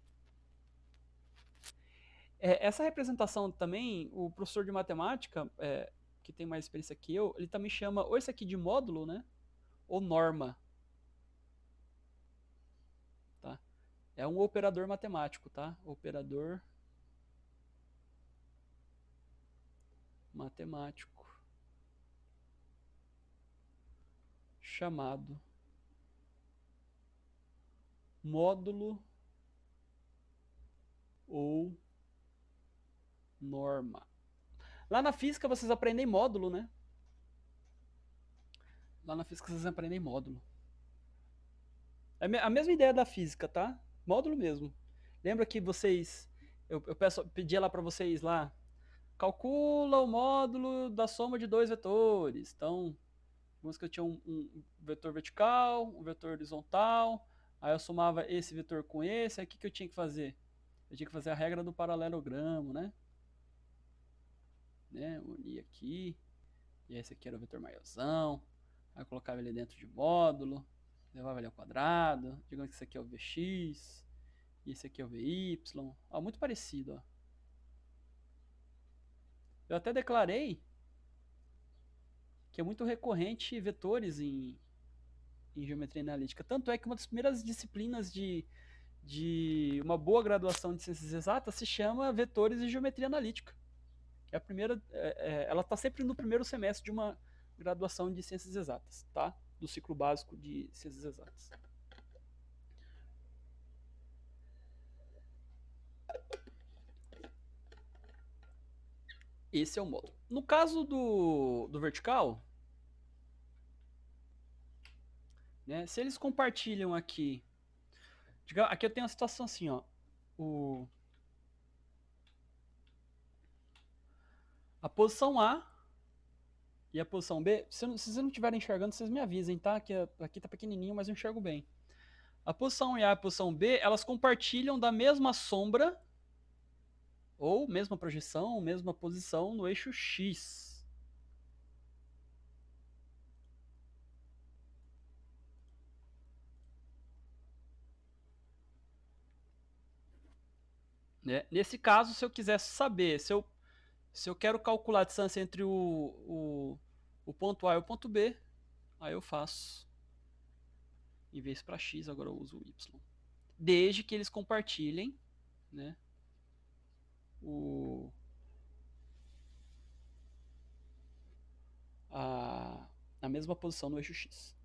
Essa representação também, o professor de matemática, que tem mais experiência que eu, ele também chama ou isso aqui de módulo, né? Ou norma. Tá? É um operador matemático, tá? Operador matemático chamado módulo ou norma. Lá na física vocês aprendem módulo, né? Lá na física vocês aprendem módulo. É a mesma ideia da física, tá? Módulo mesmo. Lembra que vocês... Eu pedia lá para vocês lá, calcula o módulo da soma de dois vetores. Então, vamos que eu tinha um vetor vertical, um vetor horizontal, aí eu somava esse vetor com esse, aí o que eu tinha que fazer? Eu tinha que fazer a regra do paralelogramo, né? Unir aqui, e esse aqui era o vetor maiorzão, aí eu colocava ele dentro de módulo, levava ele ao quadrado, digamos que esse aqui é o Vx, e esse aqui é o Vy, ó, muito parecido, ó. Eu até declarei que é muito recorrente vetores em geometria analítica. Tanto é que uma das primeiras disciplinas de uma boa graduação de ciências exatas se chama vetores e geometria analítica. É a primeira, ela está sempre no primeiro semestre de uma graduação de ciências exatas, tá? Do ciclo básico de ciências exatas. Esse é o módulo. No caso do vertical, né, se eles compartilham aqui, aqui eu tenho uma situação assim, ó, a posição A e a posição B, se vocês não estiverem enxergando, vocês me avisem, tá? Que aqui tá pequenininho, mas eu enxergo bem. A posição A e a posição B, elas compartilham da mesma sombra, ou mesma projeção, mesma posição no eixo X. Né? Nesse caso, se eu quisesse saber, se eu quero calcular a distância entre o ponto A e o ponto B, aí eu faço. Em vez para X, agora eu uso o Y. Desde que eles compartilhem, né, a mesma posição no eixo X.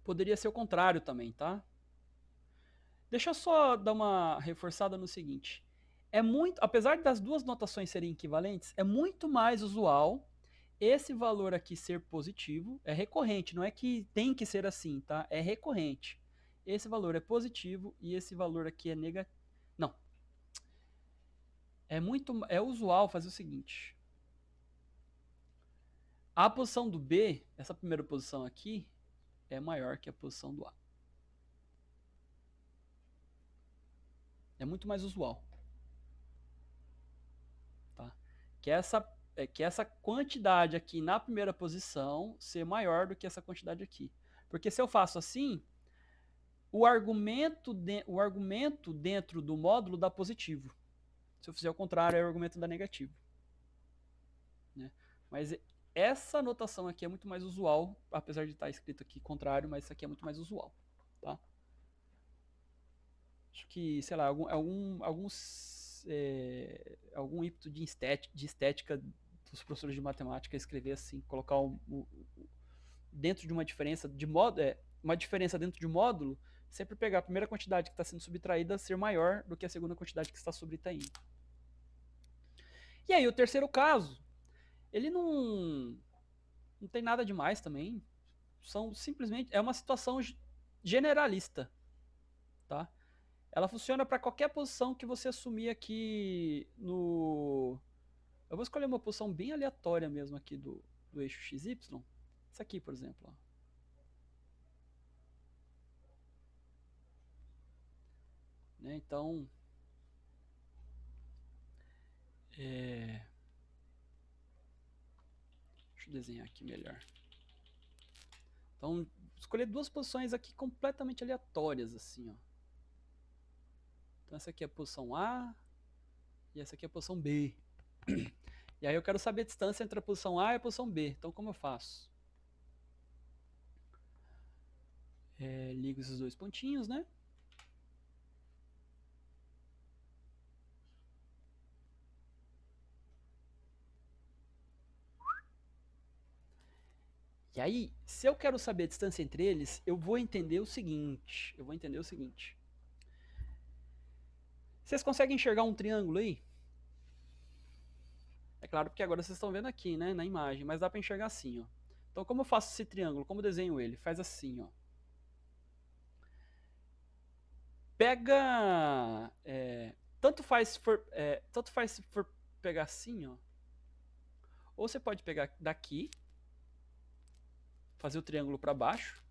Poderia ser o contrário também, tá? Deixa eu só dar uma reforçada no seguinte. Apesar das duas notações serem equivalentes, é muito mais usual esse valor aqui ser positivo. É recorrente, não é que tem que ser assim, tá? É recorrente. Esse valor é positivo e esse valor aqui é negativo. Não. É usual fazer o seguinte. A posição do B, essa primeira posição aqui, é maior que a posição do A. É muito mais usual. Tá? Que essa quantidade aqui na primeira posição ser maior do que essa quantidade aqui. Porque se eu faço assim, o argumento dentro do módulo dá positivo. Se eu fizer o contrário, aí o argumento dá negativo. Né? Mas essa notação aqui é muito mais usual, apesar de estar escrito aqui contrário, mas isso aqui é muito mais usual. Tá? Acho que, sei lá, algum ímpeto de estética dos professores de matemática escrever assim, colocar dentro de uma diferença de uma diferença dentro de um módulo, sempre pegar a primeira quantidade que está sendo subtraída ser maior do que a segunda quantidade que está subtraindo. E aí o terceiro caso, ele não tem nada demais também, simplesmente é uma situação generalista, tá? Ela funciona para qualquer posição que você assumir aqui no... Eu vou escolher uma posição bem aleatória mesmo aqui do eixo XY. Essa aqui, por exemplo. Ó. Né? Então... Deixa eu desenhar aqui melhor. Então, escolher duas posições aqui completamente aleatórias, assim, ó. Então, essa aqui é a posição A e essa aqui é a posição B. E aí eu quero saber a distância entre a posição A e a posição B. Então, como eu faço? Ligo esses dois pontinhos, né? E aí, se eu quero saber a distância entre eles, eu vou entender o seguinte. Vocês conseguem enxergar um triângulo aí? É claro porque agora vocês estão vendo aqui, né, na imagem, mas dá para enxergar assim, ó. Então, como eu faço esse triângulo? Como eu desenho ele? Faz assim, ó. Pega... tanto faz se for pegar assim, ó. Ou você pode pegar daqui, fazer o triângulo para baixo.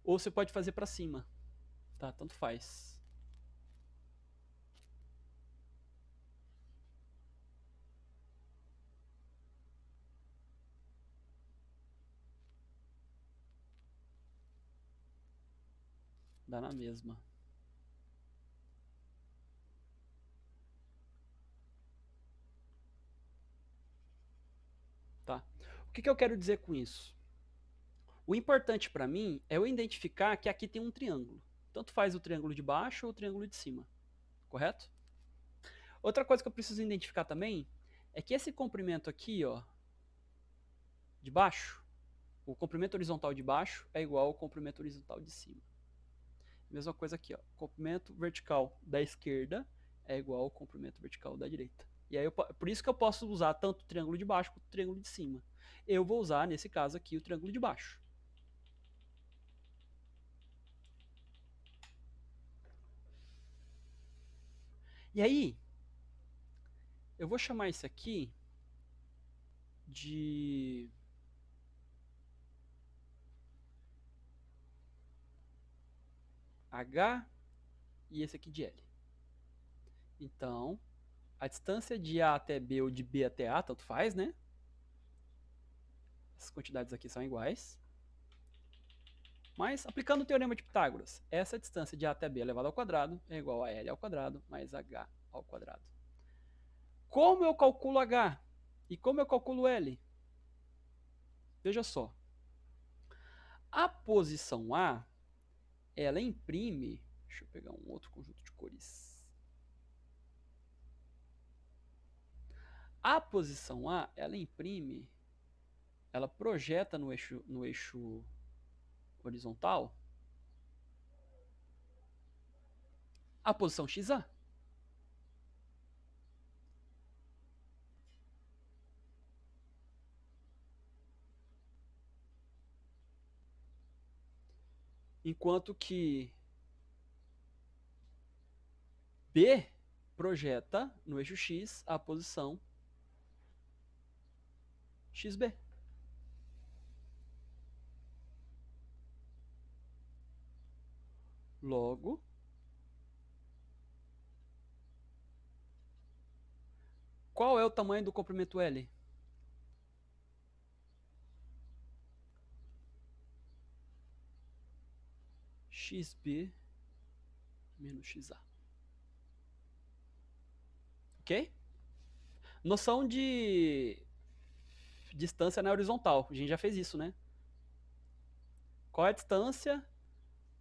Ou você pode fazer para cima. Tá? Tanto faz. Dá na mesma. Tá? O que eu quero dizer com isso? O importante para mim é eu identificar que aqui tem um triângulo. Tanto faz o triângulo de baixo ou o triângulo de cima. Correto? Outra coisa que eu preciso identificar também é que esse comprimento aqui, ó, de baixo, o comprimento horizontal de baixo é igual ao comprimento horizontal de cima. Mesma coisa aqui, ó, comprimento vertical da esquerda é igual ao comprimento vertical da direita. E aí por isso que eu posso usar tanto o triângulo de baixo quanto o triângulo de cima. Eu vou usar, nesse caso aqui, o triângulo de baixo. E aí, eu vou chamar isso aqui de H e esse aqui de L. Então, a distância de A até B ou de B até A, tanto faz, né? Essas quantidades aqui são iguais. Mas, aplicando o teorema de Pitágoras, essa distância de A até B elevado ao quadrado é igual a L ao quadrado mais H ao quadrado. Como eu calculo H? E como eu calculo L? Veja só. A posição A, ela imprime... Deixa eu pegar um outro conjunto de cores. A posição A, ela imprime... Ela projeta no eixo horizontal a posição XA. Enquanto que B projeta no eixo X a posição XB. Logo, qual é o tamanho do comprimento L? XB menos XA. Ok? Noção de distância na horizontal. A gente já fez isso, né? Qual é a distância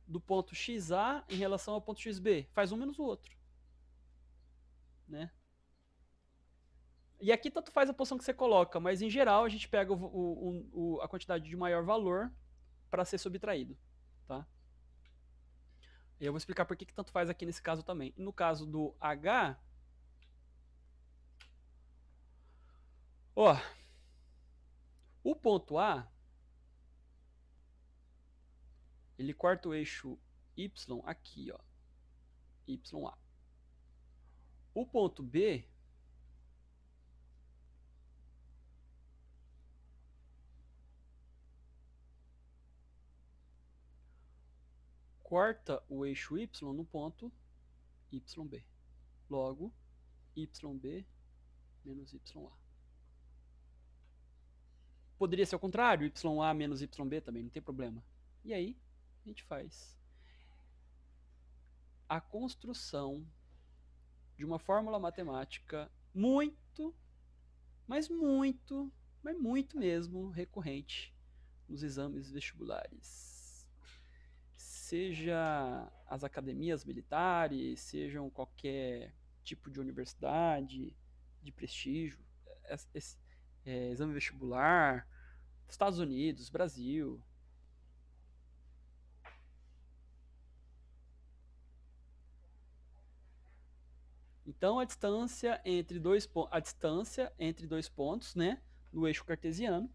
do ponto XA em relação ao ponto XB? Faz um menos o outro. Né? E aqui tanto faz a posição que você coloca, mas em geral a gente pega a quantidade de maior valor para ser subtraído. Tá? E eu vou explicar por que tanto faz aqui nesse caso também. No caso do H, ó, o ponto A, ele corta o eixo Y aqui, ó, YA. O ponto B, corta o eixo Y no ponto YB. Logo, YB menos YA. Poderia ser o contrário, YA menos YB também, não tem problema. E aí, a gente faz a construção de uma fórmula matemática muito, mas muito, mas muito mesmo recorrente nos exames vestibulares. Seja as academias militares, sejam qualquer tipo de universidade de prestígio, exame vestibular, Estados Unidos, Brasil. Então a distância entre dois pontos, né, no eixo cartesiano,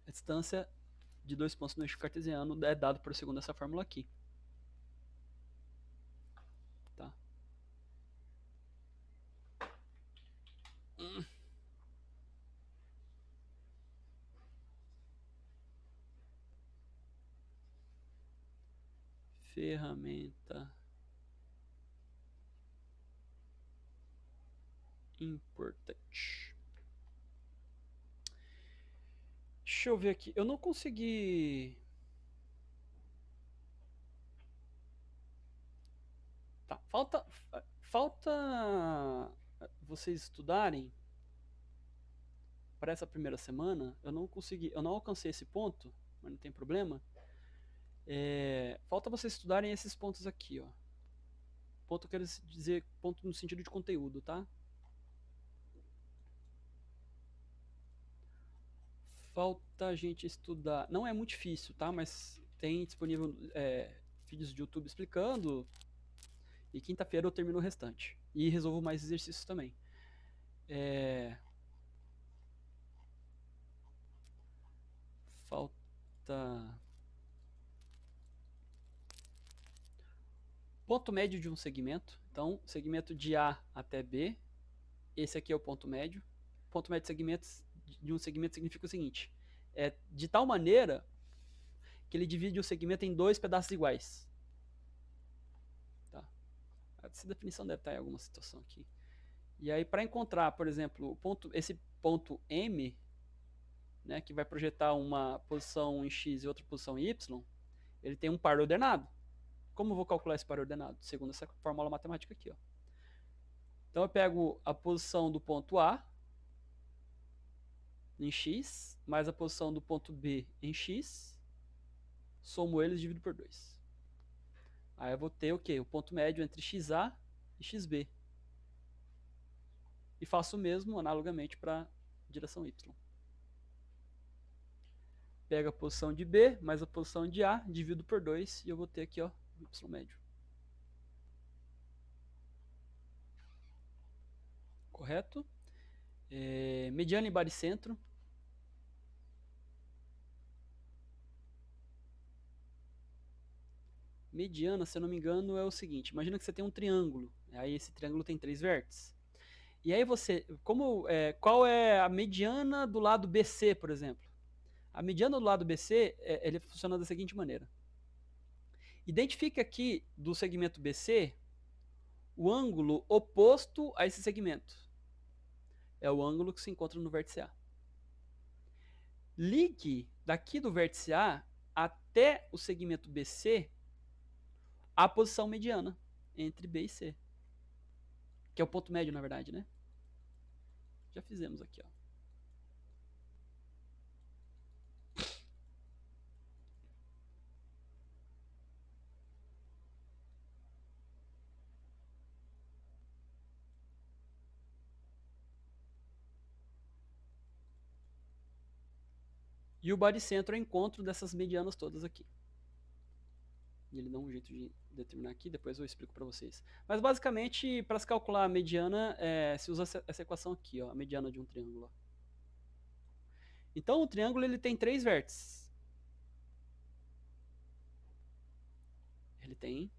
a distância de dois pontos no eixo cartesiano é dado por segundo essa fórmula aqui. Tá? Ferramenta importante. Deixa eu ver aqui. Eu não consegui Falta vocês estudarem para essa primeira semana. Eu não alcancei esse ponto, mas não tem problema. Falta vocês estudarem esses pontos aqui, ó. Ponto, eu quero dizer ponto no sentido de conteúdo, tá? Falta a gente estudar. Não é muito difícil, tá? Mas tem disponível vídeos de YouTube explicando. E quinta-feira eu termino o restante. E resolvo mais exercícios também. Falta ponto médio de um segmento. Então, segmento de A até B. Esse aqui é o ponto médio. Ponto médio de um segmento significa o seguinte: é de tal maneira que ele divide o segmento em dois pedaços iguais. Tá? Essa definição deve estar em alguma situação aqui. E aí, para encontrar, por exemplo, esse ponto M, né, que vai projetar uma posição em X e outra posição em Y, ele tem um par ordenado. Como eu vou calcular esse par ordenado? Segundo essa fórmula matemática aqui. Ó. Então eu pego a posição do ponto A em X, mais a posição do ponto B em X, somo eles e divido por 2. Aí eu vou ter o quê? O ponto médio entre XA e XB. E faço o mesmo analogamente para a direção Y. Pego a posição de B mais a posição de A, divido por 2 e eu vou ter aqui, ó, o Y médio. Correto? Mediana e baricentro. Mediana, se eu não me engano, é o seguinte: imagina que você tem um triângulo, aí esse triângulo tem 3 vértices. E aí qual é a mediana do lado BC, por exemplo? A mediana do lado BC, ele funciona da seguinte maneira. Identifique aqui do segmento BC o ângulo oposto a esse segmento. É o ângulo que se encontra no vértice A. Ligue daqui do vértice A até o segmento BC a posição mediana entre B e C. Que é o ponto médio, na verdade, né? Já fizemos aqui, ó. E o baricentro é o encontro dessas medianas todas aqui. E ele dá um jeito de determinar aqui, depois eu explico para vocês. Mas basicamente, para se calcular a mediana, se usa essa equação aqui, ó, a mediana de um triângulo. Ó. Então o triângulo ele tem 3 vértices. Ele tem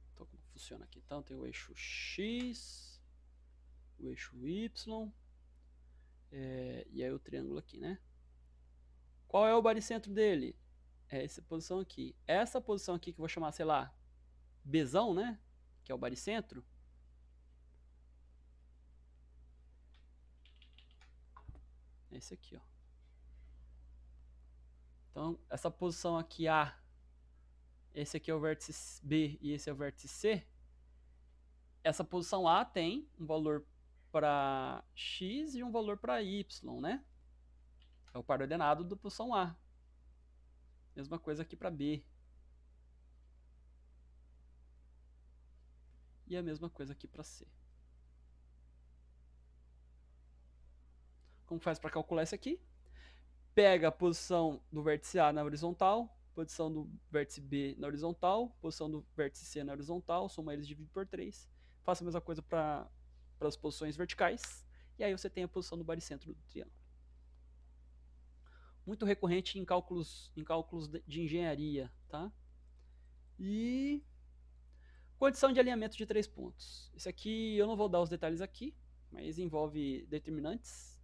então como funciona aqui? Então tem o eixo X, o eixo Y, e aí o triângulo aqui, né? Qual é o baricentro dele? É essa posição aqui. Essa posição aqui que eu vou chamar, sei lá, Bzão, né? Que é o baricentro. É esse aqui, ó. Então, essa posição aqui A, esse aqui é o vértice B e esse é o vértice C. Essa posição A tem um valor para X e um valor para Y, né? É o par ordenado da posição A. Mesma coisa aqui para B. E a mesma coisa aqui para C. Como faz para calcular isso aqui? Pega a posição do vértice A na horizontal, posição do vértice B na horizontal, posição do vértice C na horizontal, soma eles e divide por 3. Faça a mesma coisa para as posições verticais. E aí você tem a posição do baricentro do triângulo. Muito recorrente em cálculos de engenharia, tá? E condição de alinhamento de 3 pontos. Isso aqui eu não vou dar os detalhes aqui, mas envolve determinantes.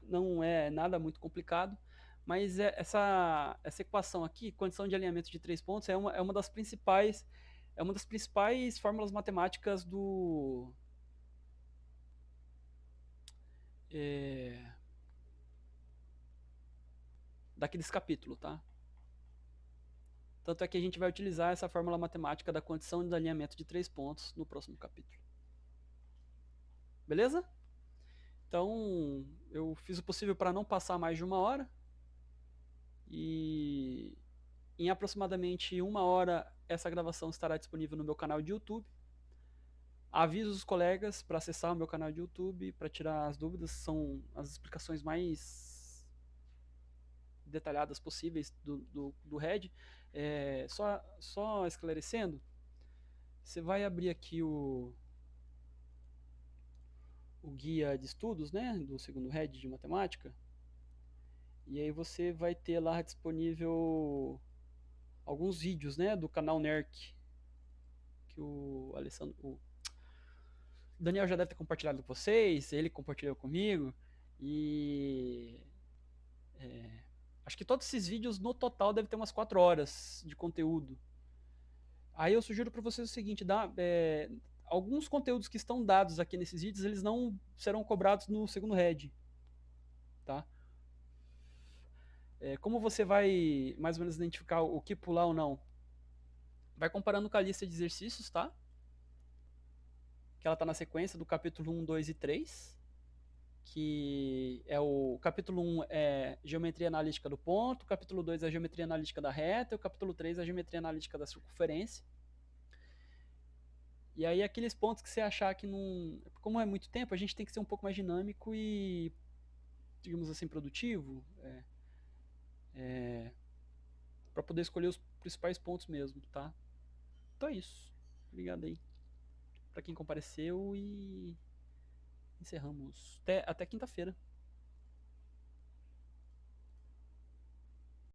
Não é nada muito complicado, mas essa equação aqui, condição de alinhamento de 3 pontos, é uma das principais fórmulas matemáticas é, daqueles capítulos, tá? Tanto é que a gente vai utilizar essa fórmula matemática da condição de alinhamento de 3 pontos no próximo capítulo. Beleza? Então, eu fiz o possível para não passar mais de 1 hora. E em aproximadamente 1 hora, essa gravação estará disponível no meu canal de YouTube. Aviso os colegas para acessar o meu canal de YouTube para tirar as dúvidas. São as explicações mais detalhadas possíveis do RED. Só esclarecendo, você vai abrir aqui o guia de estudos, né, do segundo RED de matemática, e aí você vai ter lá disponível alguns vídeos, né, do canal NERC, que o Daniel já deve ter compartilhado com vocês, ele compartilhou comigo, e acho que todos esses vídeos no total devem ter umas 4 horas de conteúdo. Aí eu sugiro para vocês o seguinte, alguns conteúdos que estão dados aqui nesses vídeos, eles não serão cobrados no segundo RED, tá? Como você vai mais ou menos identificar o que pular ou não? Vai comparando com a lista de exercícios, tá? Que ela está na sequência do capítulo 1, 2 e 3, que é o capítulo 1 é geometria analítica do ponto, o capítulo 2 é geometria analítica da reta, e o capítulo 3 é geometria analítica da circunferência. E aí aqueles pontos que você achar que não... Como é muito tempo, a gente tem que ser um pouco mais dinâmico e, digamos assim, produtivo, para poder escolher os principais pontos mesmo, tá? Então é isso. Obrigado aí para quem compareceu e encerramos. Até quinta-feira.